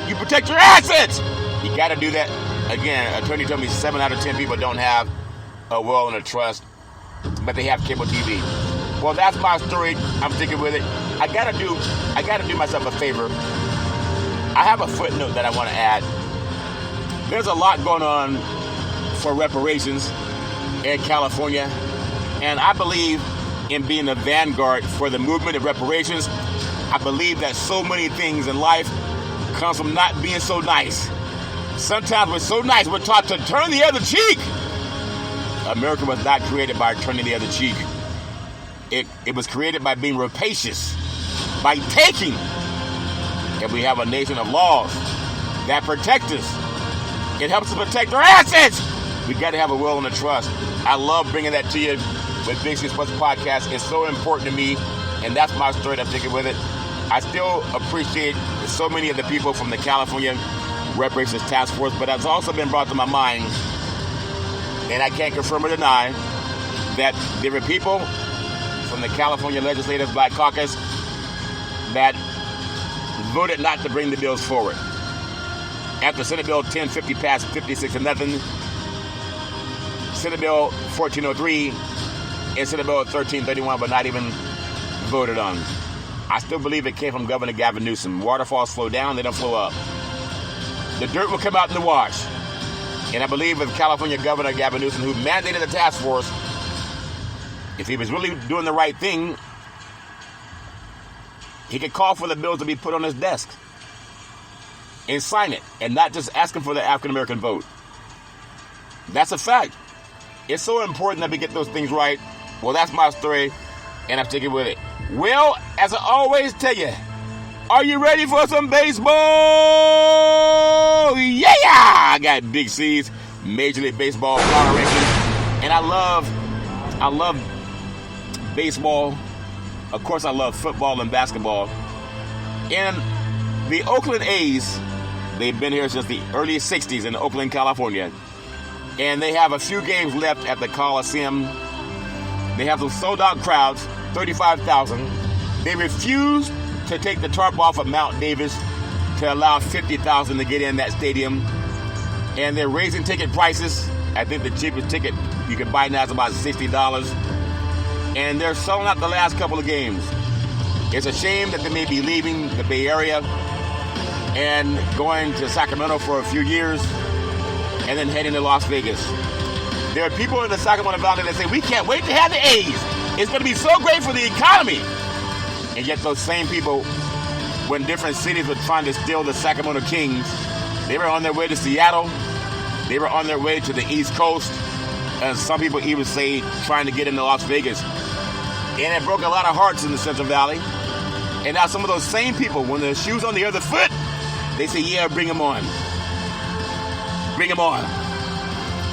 you protect your assets. You got to do that. Again, attorney told me 7 out of 10 people don't have a will and a trust, but they have cable TV. Well, that's my story. I'm sticking with it. I gotta do myself a favor. I have a footnote that I want to add. There's a lot going on for reparations in California, and I believe in being a vanguard for the movement of reparations. I believe that so many things in life comes from not being so nice. Sometimes we're so nice, we're taught to turn the other cheek. America was not created by turning the other cheek. It was created by being rapacious, by taking. And we have a nation of laws that protect us. It helps us protect our assets. We got to have a will and a trust. I love bringing that to you with Big C Sports Podcast. It's so important to me, and that's my story. I'm sticking with it. I still appreciate so many of the people from the California Reparations Task Force, but it's also been brought to my mind, and I can't confirm or deny, that there were people from the California Legislative Black Caucus that voted not to bring the bills forward. After Senate Bill 1050 passed 56-0, Senate Bill 1403 and Senate Bill 1331 were not even voted on. I still believe it came from Governor Gavin Newsom. Waterfalls flow down, they don't flow up. The dirt will come out in the wash. And I believe with California Governor Gavin Newsom, who mandated the task force, if he was really doing the right thing, he could call for the bills to be put on his desk and sign it, and not just asking for the African-American vote. That's a fact. It's so important that we get those things right. Well, that's my story, and I'm sticking with it. Well, as I always tell you, are you ready for some baseball? Yeah! I got Big C's Major League Baseball power rankings, and I love baseball. Of course, I love football and basketball. And the Oakland A's, they've been here since the early 60s in Oakland, California. And they have a few games left at the Coliseum. They have some sold-out crowds, 35,000. They refuse to take the tarp off of Mount Davis to allow 50,000 to get in that stadium. And they're raising ticket prices. I think the cheapest ticket you can buy now is about $60. And they're selling out the last couple of games. It's a shame that they may be leaving the Bay Area and going to Sacramento for a few years and then heading to Las Vegas. There are people in the Sacramento Valley that say, we can't wait to have the A's. It's going to be so great for the economy. And yet those same people, when different cities were trying to steal the Sacramento Kings, they were on their way to Seattle. They were on their way to the East Coast. And some people even say trying to get into Las Vegas. And it broke a lot of hearts in the Central Valley. And now some of those same people, when the shoe's on the other foot, they say, yeah, bring them on. Bring them on.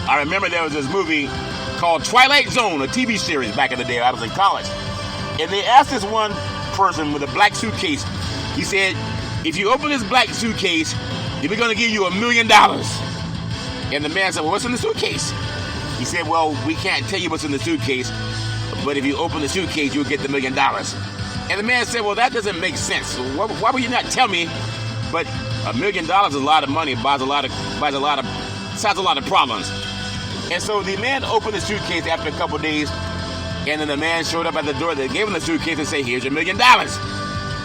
I remember there was this movie called Twilight Zone, a TV series back in the day. I was in college. And they asked this one person with a black suitcase. He said, if you open this black suitcase, we're going to give you $1 million. And the man said, well, what's in the suitcase? He said, well, we can't tell you what's in the suitcase, but if you open the suitcase, you'll get the $1 million. And the man said, well, that doesn't make sense. Why would you not tell me? But $1 million is a lot of money, solves a lot of problems. And so the man opened the suitcase after a couple of days, and then the man showed up at the door. They gave him the suitcase and said, here's your $1 million.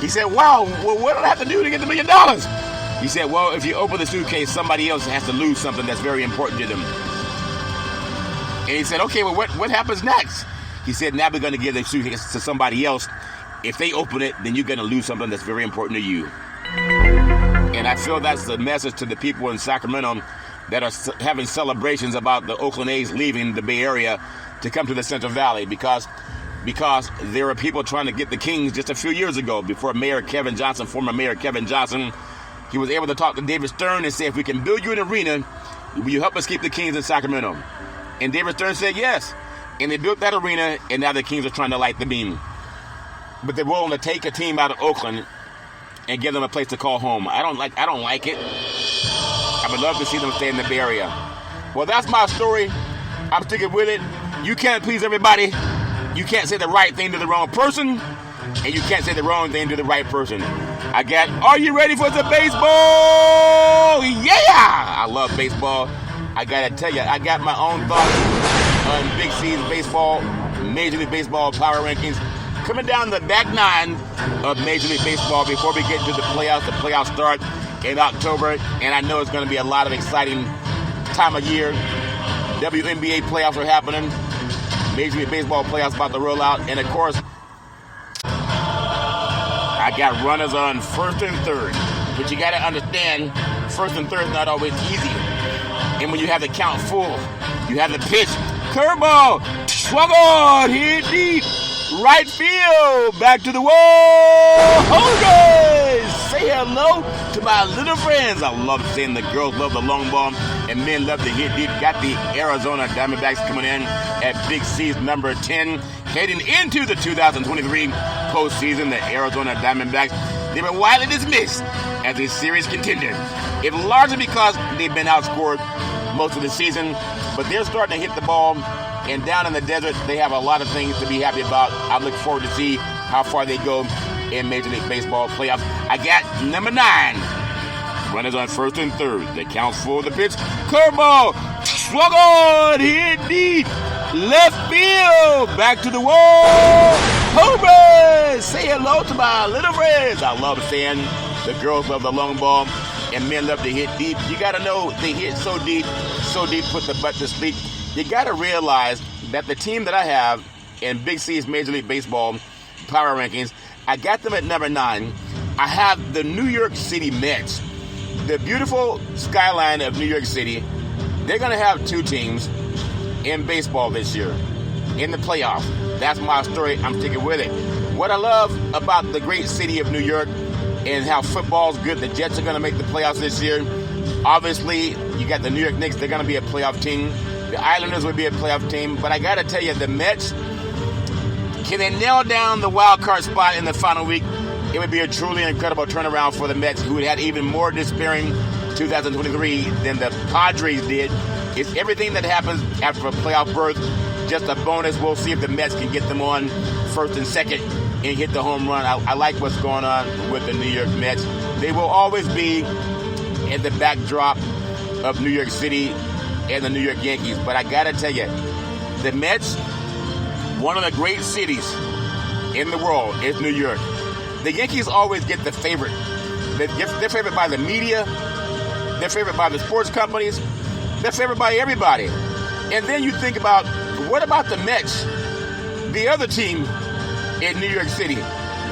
He said, wow, well, what do I have to do to get the $1 million? He said, well, if you open the suitcase, somebody else has to lose something that's very important to them. And he said, okay, well, what happens next? He said, now we're going to give the suitcase to somebody else. If they open it, then you're going to lose something that's very important to you. And I feel that's the message to the people in Sacramento that are having celebrations about the Oakland A's leaving the Bay Area to come to the Central Valley because there are people trying to get the Kings just a few years ago before former Mayor Kevin Johnson, he was able to talk to David Stern and say, if we can build you an arena, will you help us keep the Kings in Sacramento? And David Stern said yes. And they built that arena, and now the Kings are trying to light the beam. But they're willing to take a team out of Oakland and give them a place to call home. I don't like it. I would love to see them stay in the Bay Area. Well, that's my story. I'm sticking with it. You can't please everybody. You can't say the right thing to the wrong person, and you can't say the wrong thing to the right person. Are you ready for the baseball? Yeah! I love baseball. I gotta tell you, I got my own thoughts on Big C's baseball, Major League Baseball power rankings. Coming down the back nine of Major League Baseball before we get into the playoffs. The playoffs start in October, and I know it's going to be a lot of exciting time of year. WNBA playoffs are happening. Major League Baseball playoffs about to roll out. And, of course, I got runners on first and third. But you got to understand, first and third is not always easy. And when you have the count full, you have the pitch. Curveball. Swung on. Hit deep. Right field. Back to the wall. Holders. Say hello to my little friends. I love saying the girls love the long ball and men love to hit deep. Got the Arizona Diamondbacks coming in at Big C's number 10. Heading into the 2023 postseason, the Arizona Diamondbacks, they were widely dismissed as a series contender. It's largely because they've been outscored most of the season, but they're starting to hit the ball. And down in the desert, they have a lot of things to be happy about. I look forward to see how far they go in Major League Baseball playoffs. I got number 9. Runners on first and third. The count's full. The pitch. Curveball. Swung on. Hit deep. Left field. Back to the wall. Home. Say hello to my little friends. I love saying the girls love the long ball and men love to hit deep. You got to know they hit so deep, put the butt to sleep. You got to realize that the team that I have in Big C's Major League Baseball power rankings, I got them at number 9. I have the New York City Mets. The beautiful skyline of New York City. They're going to have 2 teams in baseball this year in the playoffs. That's my story. I'm sticking with it. What I love about the great city of New York and how football's good, the Jets are going to make the playoffs this year. Obviously, you got the New York Knicks. They're going to be a playoff team. The Islanders would be a playoff team. But I got to tell you, the Mets, can they nail down the wild card spot in the final week? It would be a truly incredible turnaround for the Mets, who had even more despairing 2023 than the Padres did. It's everything that happens after a playoff berth, just a bonus. We'll see if the Mets can get them on first and second and hit the home run. I like what's going on with the New York Mets. They will always be at the backdrop of New York City and the New York Yankees. But I got to tell you, the Mets, one of the great cities in the world is New York. The Yankees always get the favorite. They're favored by the media. They're favored by the sports companies. They're favored by everybody. And then you think about, what about the Mets, the other team in New York City?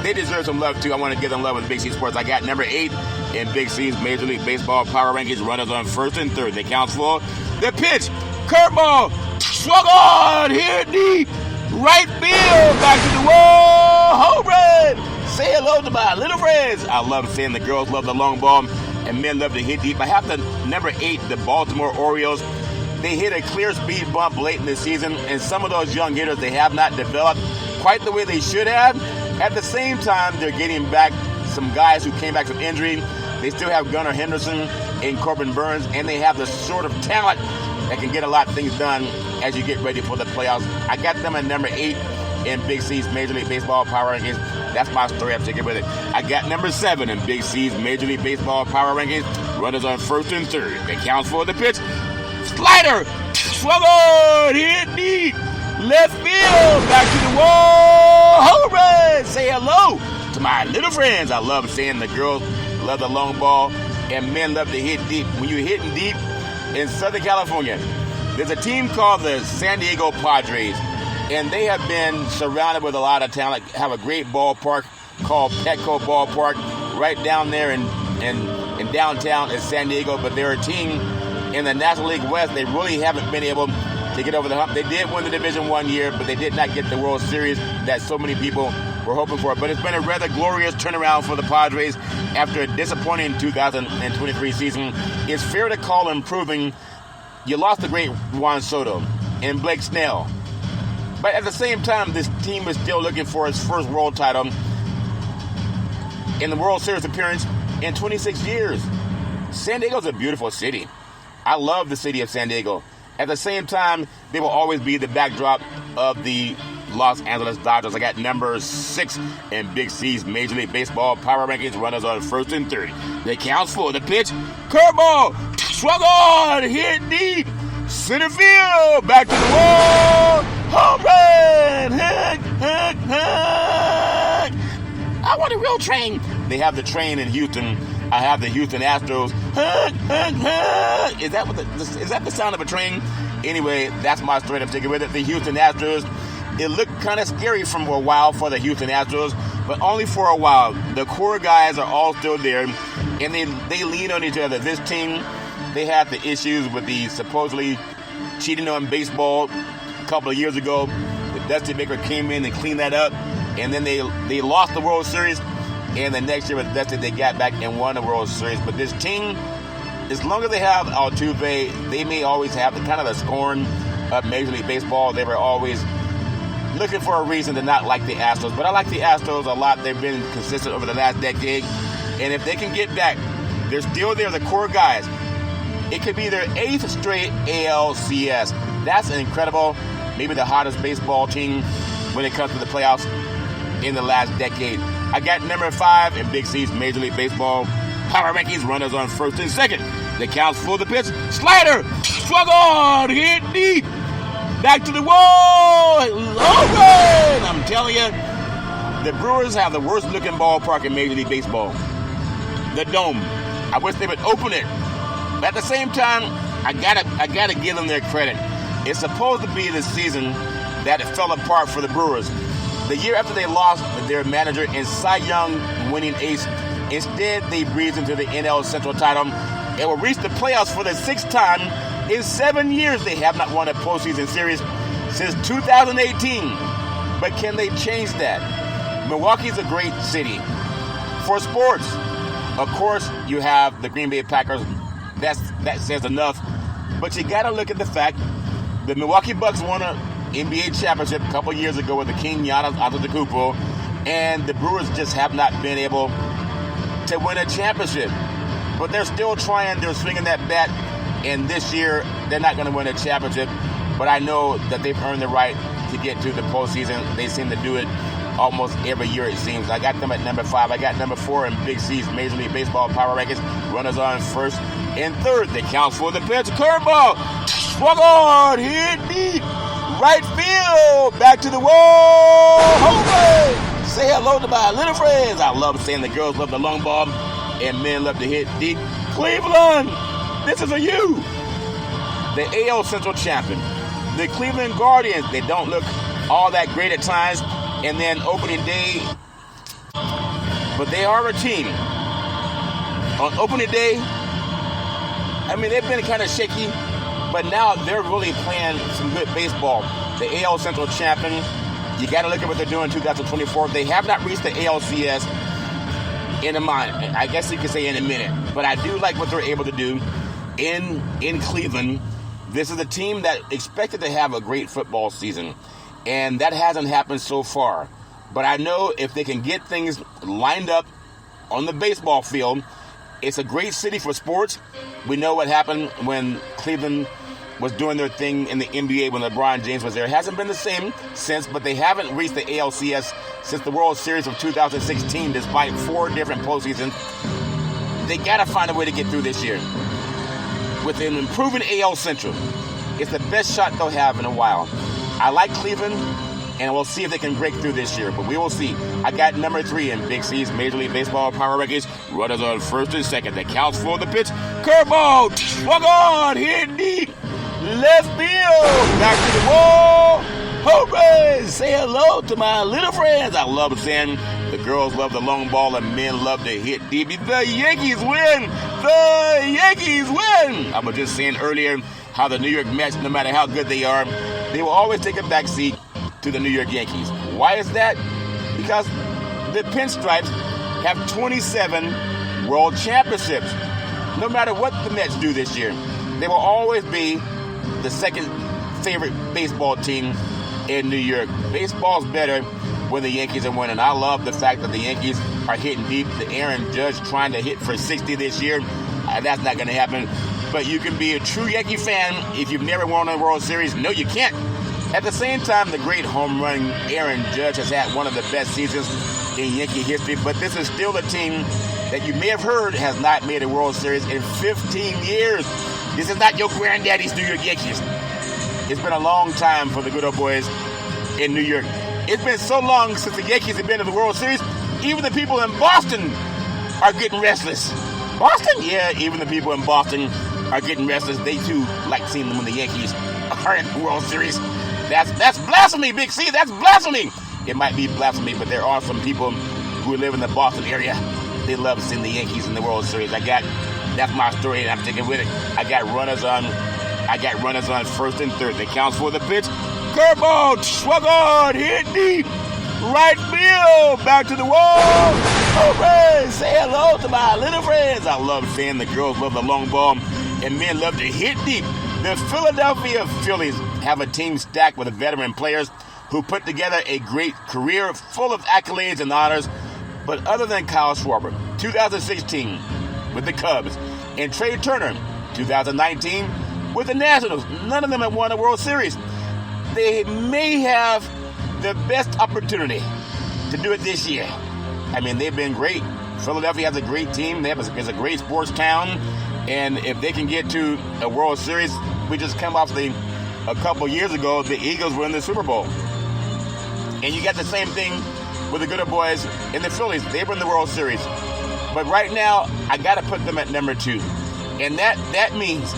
They deserve some love, too. I want to give them love with Big C Sports. I got number 8 in Big C's Major League Baseball Power Rankings. Runners on first and third. They count for the pitch. Curveball. Swung on. Here deep. Right field. Back to the wall. Home run. Say hello to my little friends. I love saying the girls love the long ball and men love to hit deep. I have the number 8, the Baltimore Orioles. They hit a clear speed bump late in the season, and some of those young hitters, they have not developed quite the way they should have. At the same time, they're getting back some guys who came back from injury. They still have Gunnar Henderson and Corbin Burns, and they have the sort of talent that can get a lot of things done as you get ready for the playoffs. I got them at number 8 in Big C's Major League Baseball Power Rankings. That's my story. I'm sticking with it. I got number 7 in Big C's Major League Baseball Power Rankings. Runners on first and third. They count for the pitch. Slider. Swung on. Hit deep. Left field. Back to the wall. Home run. Say hello to my little friends. I love saying the girls love the long ball and men love to hit deep. When you're hitting deep in Southern California, there's a team called the San Diego Padres, and they have been surrounded with a lot of talent, have a great ballpark called Petco Ballpark right down there in downtown in San Diego. But they're a team in the National League West. They really haven't been able to get over the hump. They did win the Division 1 year, but they did not get the World Series that so many people were hoping for. But it's been a rather glorious turnaround for the Padres after a disappointing 2023 season. It's fair to call improving. You lost the great Juan Soto and Blake Snell. But at the same time, this team is still looking for its first world title in the World Series appearance in 26 years. San Diego's a beautiful city. I love the city of San Diego. At the same time, they will always be the backdrop of the Los Angeles Dodgers. I got number 6 in Big C's Major League Baseball Power Rankings. Runners on first and third. They count for the pitch. Curveball. Swung on. Hit deep. Center field. Back to the wall. Home run. I want a real train. They have the train in Houston. I have the Houston Astros. Is that the sound of a train? Anyway, that's my story. I'm sticking with it. The Houston Astros. It looked kind of scary for a while for the Houston Astros, but only for a while. The core guys are all still there, and they lean on each other. This team, they had the issues with the supposedly cheating on baseball a couple of years ago. Dusty Baker came in and cleaned that up, and then they lost the World Series. And the next year with Dusty, they got back and won the World Series. But this team, as long as they have Altuve, they may always have the kind of the scorn of Major League Baseball. They were always looking for a reason to not like the Astros. But I like the Astros a lot. They've been consistent over the last decade. And if they can get back, they're still there, the core guys. It could be their 8th straight ALCS. That's incredible. Maybe the hottest baseball team when it comes to the playoffs in the last decade. I got number 5 in Big C's Major League Baseball Power Rankings. Runners on first and second. They count for the pitch. Slider. Swung on. Hit deep. Back to the wall. Home run. I'm telling you, the Brewers have the worst looking ballpark in Major League Baseball. The Dome. I wish they would open it. But at the same time, I gotta give them their credit. It's supposed to be the season that it fell apart for the Brewers. The year after they lost their manager and Cy Young winning ace, instead they breezed into the NL Central title and will reach the playoffs for the 6th time in 7 years. They have not won a postseason series since 2018. But can they change that? Milwaukee's a great city for sports. Of course, you have the Green Bay Packers. That says enough. But you got to look at the fact the Milwaukee Bucks won an NBA championship a couple years ago with the King Giannis Antetokounmpo, and the Brewers just have not been able to win a championship. But they're still trying. They're swinging that bat, and this year they're not going to win a championship. But I know that they've earned the right to get to the postseason. They seem to do it almost every year, it seems. I got them at number 5. I got number 4 in Big C's Major League Baseball Power Rankings. Runners on first and third. They count for the pitch. Curveball. Swung on. Hit deep. Right field. Back to the wall. Home run. Say hello to my little friends. I love saying the girls love the long ball and men love to hit deep. Cleveland, this is for you. The AL Central champion. The Cleveland Guardians, they don't look all that great at times. And then opening day, but they are a team. On opening day, I mean, they've been kind of shaky, but now they're really playing some good baseball. The AL Central champion, you got to look at what they're doing in 2024. They have not reached the ALCS in a month. I guess you could say in a minute. But I do like what they're able to do in Cleveland. This is a team that expected to have a great football season, and that hasn't happened so far. But I know if they can get things lined up on the baseball field, it's a great city for sports. We know what happened when Cleveland was doing their thing in the NBA when LeBron James was there. It hasn't been the same since, but they haven't reached the ALCS since the World Series of 2016, despite 4 different postseasons. They got to find a way to get through this year. With an improving AL Central, it's the best shot they'll have in a while. I like Cleveland, and we'll see if they can break through this year, but we will see. I got number 3 in Big C's Major League Baseball power rankings. Runners on first and second. The counts for the pitch. Curveball, swung on, hit deep, left field, back to the wall. Hooray! Say hello to my little friends. I love saying the girls love the long ball and men love to hit deep. The Yankees win! The Yankees win! I was just saying earlier how the New York Mets, no matter how good they are, they will always take a backseat to the New York Yankees. Why is that? Because the Pinstripes have 27 world championships. No matter what the Mets do this year, they will always be the second favorite baseball team in New York. Baseball's better when the Yankees are winning. I love the fact that the Yankees are hitting deep. The Aaron Judge trying to hit for 60 this year. That's not going to happen. But you can be a true Yankee fan if you've never won a World Series. No, you can't. At the same time, the great home run Aaron Judge has had one of the best seasons in Yankee history. But this is still a team that you may have heard has not made a World Series in 15 years. This is not your granddaddy's New York Yankees. It's been a long time for the good old boys in New York. It's been so long since the Yankees have been to the World Series, even the people in Boston are getting restless. Boston? Yeah, even the people in Boston are getting restless. They too like seeing them when the Yankees are in the World Series. That's blasphemy, Big C. That's blasphemy. It might be blasphemy, but there are some people who live in the Boston area. They love seeing the Yankees in the World Series. That's my story, and I'm sticking with it. I got runners on first and third. That counts for the pitch. Curveball, swung on, hit deep, right field, back to the wall. Hooray! Say hello to my little friends. I love saying the girls love the long ball and men love to hit deep. The Philadelphia Phillies have a team stacked with veteran players who put together a great career full of accolades and honors. But other than Kyle Schwarber, 2016 with the Cubs, and Trey Turner, 2019 with the Nationals, none of them have won a World Series. They may have the best opportunity to do it this year. I mean, they've been great. Philadelphia has a great team. It's a great sports town. And if they can get to a World Series, we just come off a couple years ago, the Eagles were in the Super Bowl. And you got the same thing with the good old boys in the Phillies. They were in the World Series. But right now, I got to put them at number 2. And that means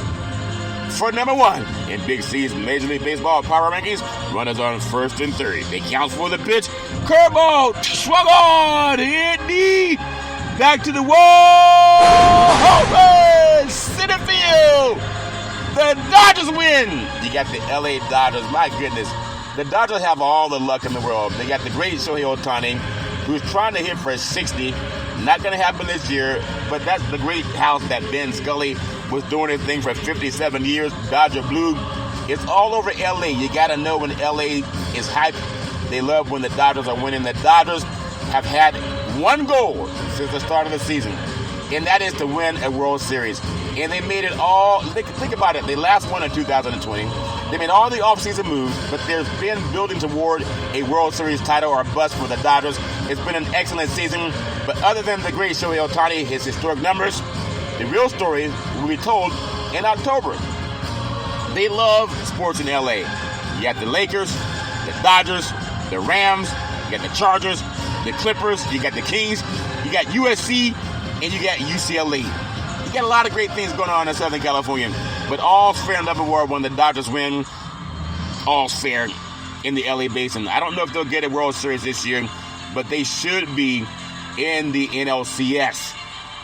for number 1 in Big C's Major League Baseball power rankings, runners on first and third. They count for the pitch. Curveball, swung on, hit deep, back to the wall. Home run, center field. The Dodgers win. You got the LA Dodgers. My goodness, the Dodgers have all the luck in the world. They got the great Shohei Ohtani, who's trying to hit for 60. Not going to happen this year, but that's the great house that Ben Scully was doing his thing for 57 years. Dodger Blue. It's all over LA. You got to know when LA is hyped. They love when the Dodgers are winning. The Dodgers have had one goal since the start of the season, and that is to win a World Series. And they made it all. Think about it. They last won in 2020. They made all the offseason moves, but there's been building toward a World Series title or bust for the Dodgers. It's been an excellent season, but other than the great Shohei Ohtani, his historic numbers, the real story will be told in October. They love sports in LA. You got the Lakers, the Dodgers, the Rams, you got the Chargers, the Clippers, you got the Kings, you got USC, and you got UCLA. You got a lot of great things going on in Southern California, but all fair and level war when the Dodgers win. all's fair in the LA Basin. I don't know if they'll get a World Series this year, but they should be in the NLCS.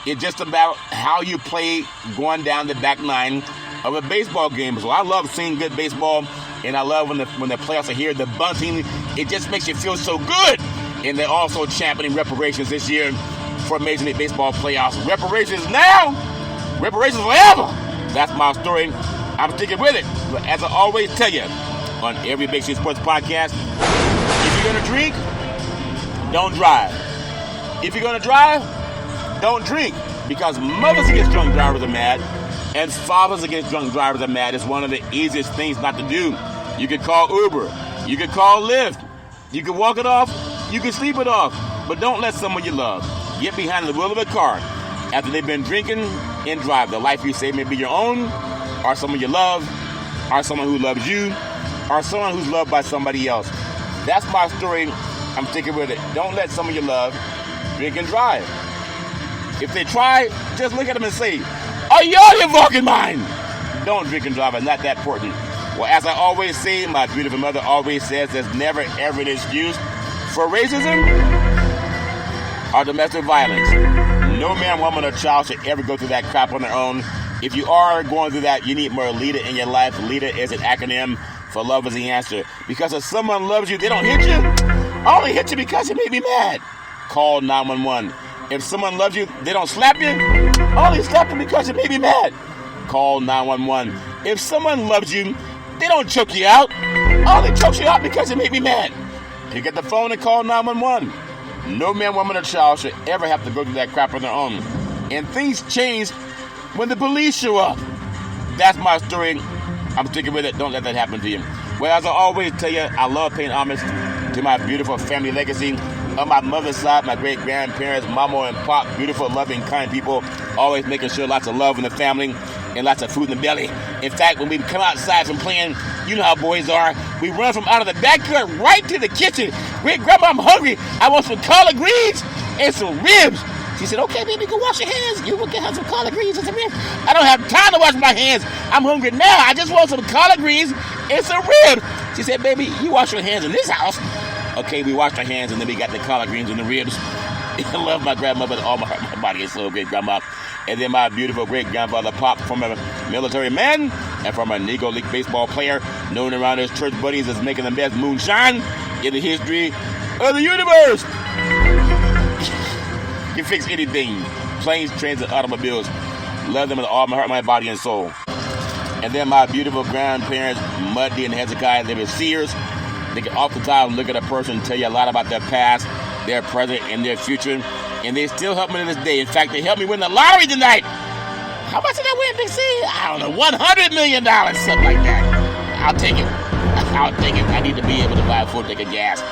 It's just about how you play going down the back nine of a baseball game. So I love seeing good baseball, and I love when the playoffs are here, the bunting. It just makes you feel so good. And they're also championing reparations this year for Major League Baseball playoffs. Reparations now, reparations forever. That's my story. I'm sticking with it. But as I always tell you on every Big C Sports podcast, if you're going to drink, don't drive. If you're going to drive, don't drink. Because mothers against drunk drivers are mad, and fathers against drunk drivers are mad. It's one of the easiest things not to do. You could call Uber. You could call Lyft. You could walk it off. You can sleep it off. But don't let someone you love get behind the wheel of a car after they've been drinking and drive. The life you save may be your own, or someone you love, or someone who loves you, or someone who's loved by somebody else. That's my story. I'm sticking with it. Don't let someone you love drink and drive. If they try, just look at them and say, "Are you out of your fucking mind?" Don't drink and drive. It's not that important. Well, as I always say, my beautiful mother always says, there's never ever an excuse for racism or domestic violence. No man, woman, or child should ever go through that crap on their own. If you are going through that, you need more LEADER in your life. LEADER is an acronym for love is the answer. Because if someone loves you, they don't hit you. Only hit you because you made me mad. Call 911. If someone loves you, they don't slap you. Only slap you because you made me mad. Call 911. If someone loves you, they don't choke you out. Only choke you out because you made me mad. Pick up the phone and call 911. No man, woman, or child should ever have to go through that crap on their own. And things change when the police show up. That's my story. I'm sticking with it. Don't let that happen to you. Well, as I always tell you, I love paying homage to my beautiful family legacy. On my mother's side, my great-grandparents, mama and pop, beautiful, loving, kind people, always making sure lots of love in the family and lots of food in the belly. In fact, when we come outside from playing, you know how boys are, we run from out of the backyard right to the kitchen. Great grandma, I'm hungry. I want some collard greens and some ribs. She said, "Okay, baby, go wash your hands. You will get some collard greens and some ribs." I don't have time to wash my hands. I'm hungry now. I just want some collard greens and some ribs. She said, "Baby, you wash your hands in this house." Okay, we washed our hands, and then we got the collard greens and the ribs. I love my grandmother with all my heart, my body is so great, grandma. And then my beautiful great-grandfather, Pop, from a military man and from a Negro League baseball player, known around his church buddies as making the best moonshine in the history of the universe. Can fix anything. Planes, trains, and automobiles. Love them with all my heart, my body, and soul. And then my beautiful grandparents, Muddy and Hezekiah, they were seers. They can oftentimes look at a person and tell you a lot about their past, their present, and their future. And they still help me to this day. In fact, they helped me win the lottery tonight. How much did I win, Big C? I don't know, $100 million, something like that. I'll take it. I'll take it. I need to be able to buy a full tank of gas.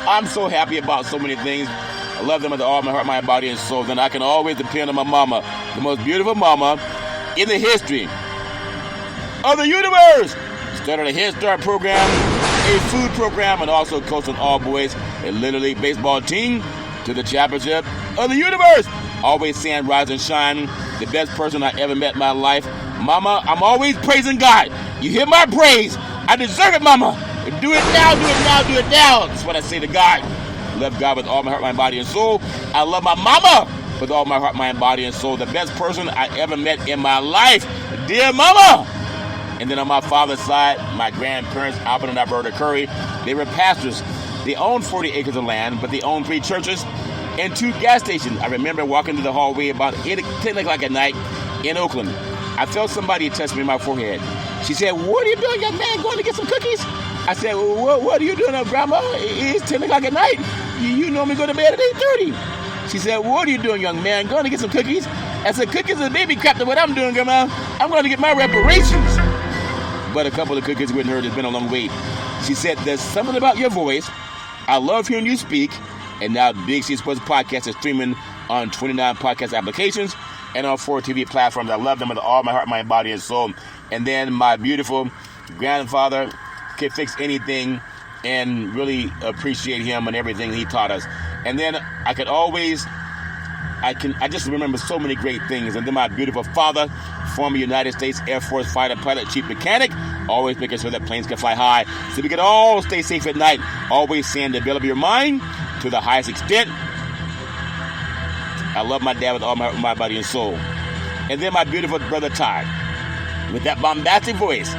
I'm so happy about so many things. I love them with all my heart, my body, and soul. Then I can always depend on my mama, the most beautiful mama in the history of the universe. Started a Head Start program, a food program, and also coaching all boys a Little League baseball team to the championship of the universe. Always saying rise and shine. The best person I ever met in my life. Mama, I'm always praising God. You hear my praise. I deserve it, Mama. Do it now, do it now, do it now. That's what I say to God. Love God with all my heart, my body, and soul. I love my mama with all my heart, mind, body, and soul. The best person I ever met in my life. Dear Mama. And then on my father's side, my grandparents, Albert and Alberta Curry, they were pastors. They owned 40 acres of land, but they owned 3 churches and 2 gas stations. I remember walking to the hallway about 10 o'clock at night in Oakland. I felt somebody touch me in my forehead. She said, "What are you doing, young man? Going to get some cookies?" I said, "Well, what are you doing, Grandma? It's 10 o'clock at night. You normally go to bed at 8:30. She said, "What are you doing, young man? Going to get some cookies?" I said, "Cookies is baby crap to what I'm doing, Grandma. I'm going to get my reparations." But a couple of cookies wouldn't hurt. It's been a long wait. She said, "There's something about your voice. I love hearing you speak." And now Big C Sports Podcast is streaming on 29 podcast applications and on 4 TV platforms. I love them with all my heart, mind, body, and soul. And then my beautiful grandfather could fix anything and really appreciate him and everything he taught us. And then I just remember so many great things. And then my beautiful father, former United States Air Force fighter pilot, chief mechanic, always making sure that planes can fly high so we can all stay safe at night. Always saying develop your mind to the highest extent. I love my dad with all my body and soul. And then my beautiful brother Todd, with that bombastic voice,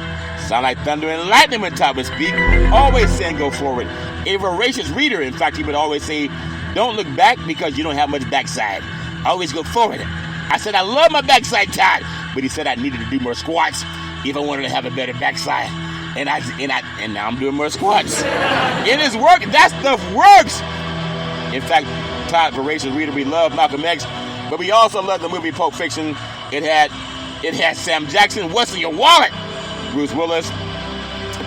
sound like thunder and lightning when Todd would speak, always saying go forward. A voracious reader. In fact, he would always say, don't look back because you don't have much backside. Always go forward. I said, I love my backside, Todd. But he said I needed to do more squats if I wanted to have a better backside. And now I'm doing more squats. In his work, that stuff works. In fact, Todd, voracious reader, we love Malcolm X, but we also love the movie Pulp Fiction. It had Sam Jackson, what's in your wallet? Bruce Willis,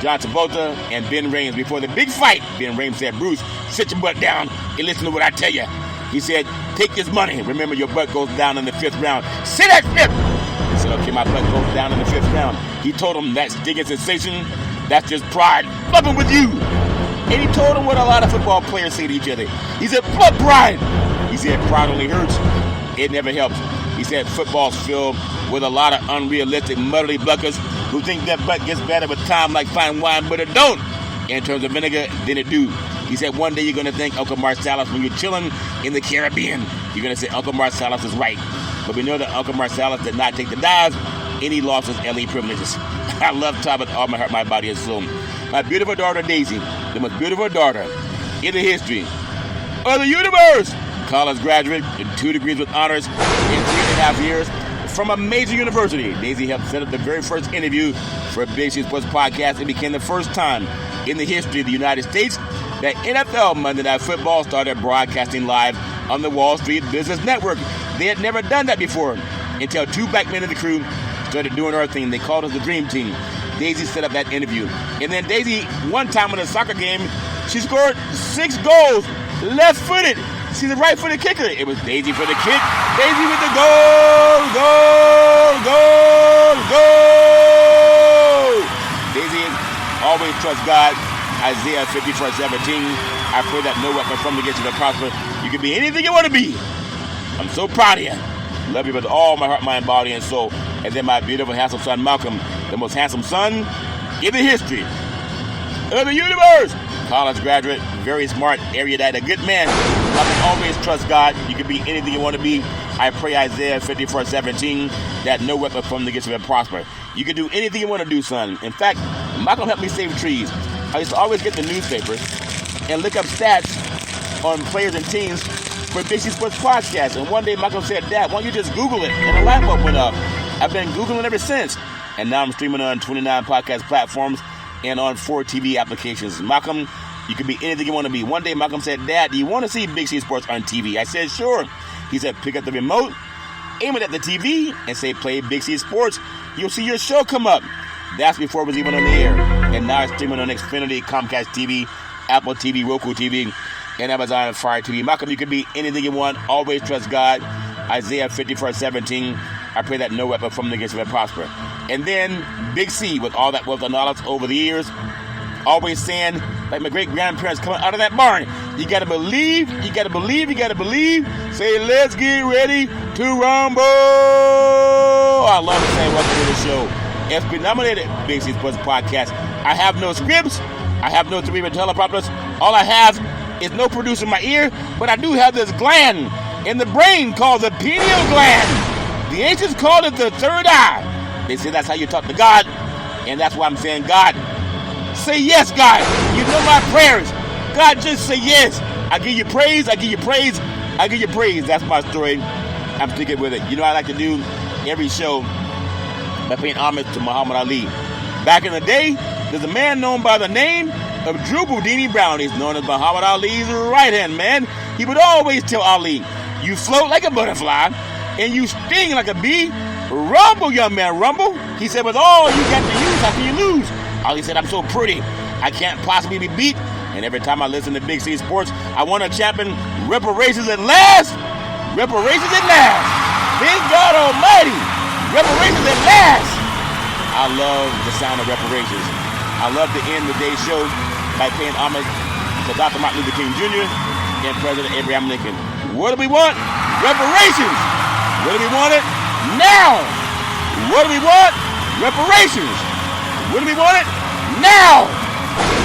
John Travolta, and Ben Rames. Before the big fight, Ben Rames said, Bruce, sit your butt down and listen to what I tell you. He said, take this money. Remember, your butt goes down in the 5th round. Say that 5th. He said, okay, my butt goes down in the 5th round. He told him that stinging sensation, that's just pride. Fucking with you. And he told him what a lot of football players say to each other. He said, blood pride. He said, pride only hurts. It never helps. He said, football's filled with a lot of unrealistic muddly buckers who think that butt gets better with time like fine wine, but it don't. In terms of vinegar, then it do. He said, one day you're going to thank Uncle Marsalis when you're chilling in the Caribbean. You're going to say, Uncle Marsalis is right. But we know that Uncle Marsalis did not take the dives, and he lost his LA privileges. I love Todd with all my heart, my body, and soul. My beautiful daughter, Daisy, the most beautiful daughter in the history of the universe. College graduate, 2 degrees with honors in 3.5 years from a major university. Daisy helped set up the very first interview for Big C Sports Podcast. It became the first time in the history of the United States that NFL Monday Night Football started broadcasting live on the Wall Street Business Network. They had never done that before until 2 black men in the crew started doing our thing. They called us the Dream Team. Daisy set up that interview. And then Daisy, one time in a soccer game, she scored 6 goals, left-footed. She's a right-footed kicker. It was Daisy for the kick. Daisy with the goal, goal, goal, goal. Daisy always trust God. Isaiah 54:17. I pray that no weapon from against you will prosper. You can be anything you want to be. I'm so proud of you. Love you with all my heart, mind, body, and soul. And then my beautiful, handsome son, Malcolm, the most handsome son in the history of the universe. College graduate, very smart, erudite, a good man. I can always trust God. You can be anything you want to be. I pray Isaiah 54:17 that no weapon from against you will prosper. You can do anything you want to do, son. In fact, Malcolm helped me save trees. I used to always get the newspaper and look up stats on players and teams for Big C Sports Podcast. And one day Malcolm said, Dad, why don't you just Google it? And the light bulb went up. I've been Googling ever since. And now I'm streaming on 29 podcast platforms and on 4 TV applications. Malcolm, you can be anything you want to be. One day Malcolm said, Dad, do you want to see Big C Sports on TV? I said, sure. He said, pick up the remote, aim it at the TV, and say, play Big C Sports. You'll see your show come up. That's before it was even on the air. And now it's streaming on Xfinity, Comcast TV, Apple TV, Roku TV, and Amazon Fire TV. Malcolm, you can be anything you want. Always trust God. Isaiah 54:17. I pray that no weapon from against you will prosper. And then Big C, with all that wealth of knowledge over the years, always saying, like my great-grandparents coming out of that barn, you got to believe, you got to believe, you got to believe. Say, let's get ready to rumble. I love to say welcome to the show. It's been nominated Big C Sports Podcast. I have no scripts. I have no 3 teleprompters. All I have is no producer in my ear, but I do have this gland in the brain called the pineal gland. The ancients called it the third eye. They say that's how you talk to God, and that's why I'm saying, God, say yes, God. You know my prayers. God, just say yes. I give you praise. I give you praise. I give you praise. That's my story. I'm sticking with it. You know, I like to do every show by paying homage to Muhammad Ali. Back in the day, there's a man known by the name of Drew Boudini Brown. He's known as Muhammad Ali's right-hand man. He would always tell Ali, you float like a butterfly, and you sting like a bee. Rumble, young man, rumble. He said, with all you got to use, how can you lose? Ali said, I'm so pretty, I can't possibly be beat. And every time I listen to Big C Sports, I want to champion reparations at last. Reparations at last. Thank God Almighty. Reparations at last. I love the sound of reparations. I love to end the day's show by paying homage to Dr. Martin Luther King Jr. and President Abraham Lincoln. What do we want? Reparations. What do we want it? Now. What do we want? Reparations. When do we want it? Now!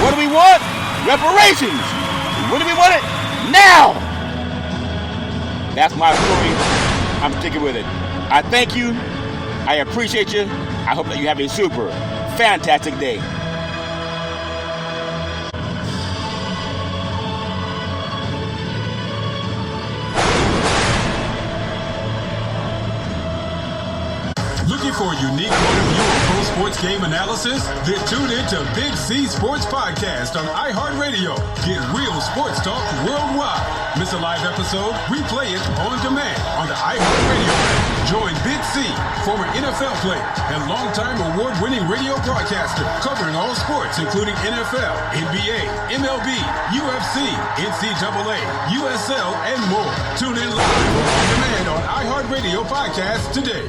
What do we want? Reparations! When do we want it? Now! That's my story. I'm sticking with it. I thank you. I appreciate you. I hope that you have a super, fantastic day. Looking for a unique point of view on pro sports game analysis? Then tune in to Big C Sports Podcast on iHeartRadio. Get real sports talk worldwide. Miss a live episode? Replay it on demand on the iHeartRadio app. Join Big C, former NFL player and longtime award-winning radio broadcaster, covering all sports including NFL, NBA, MLB, UFC, NCAA, USL, and more. Tune in live or on demand on iHeartRadio Podcast today.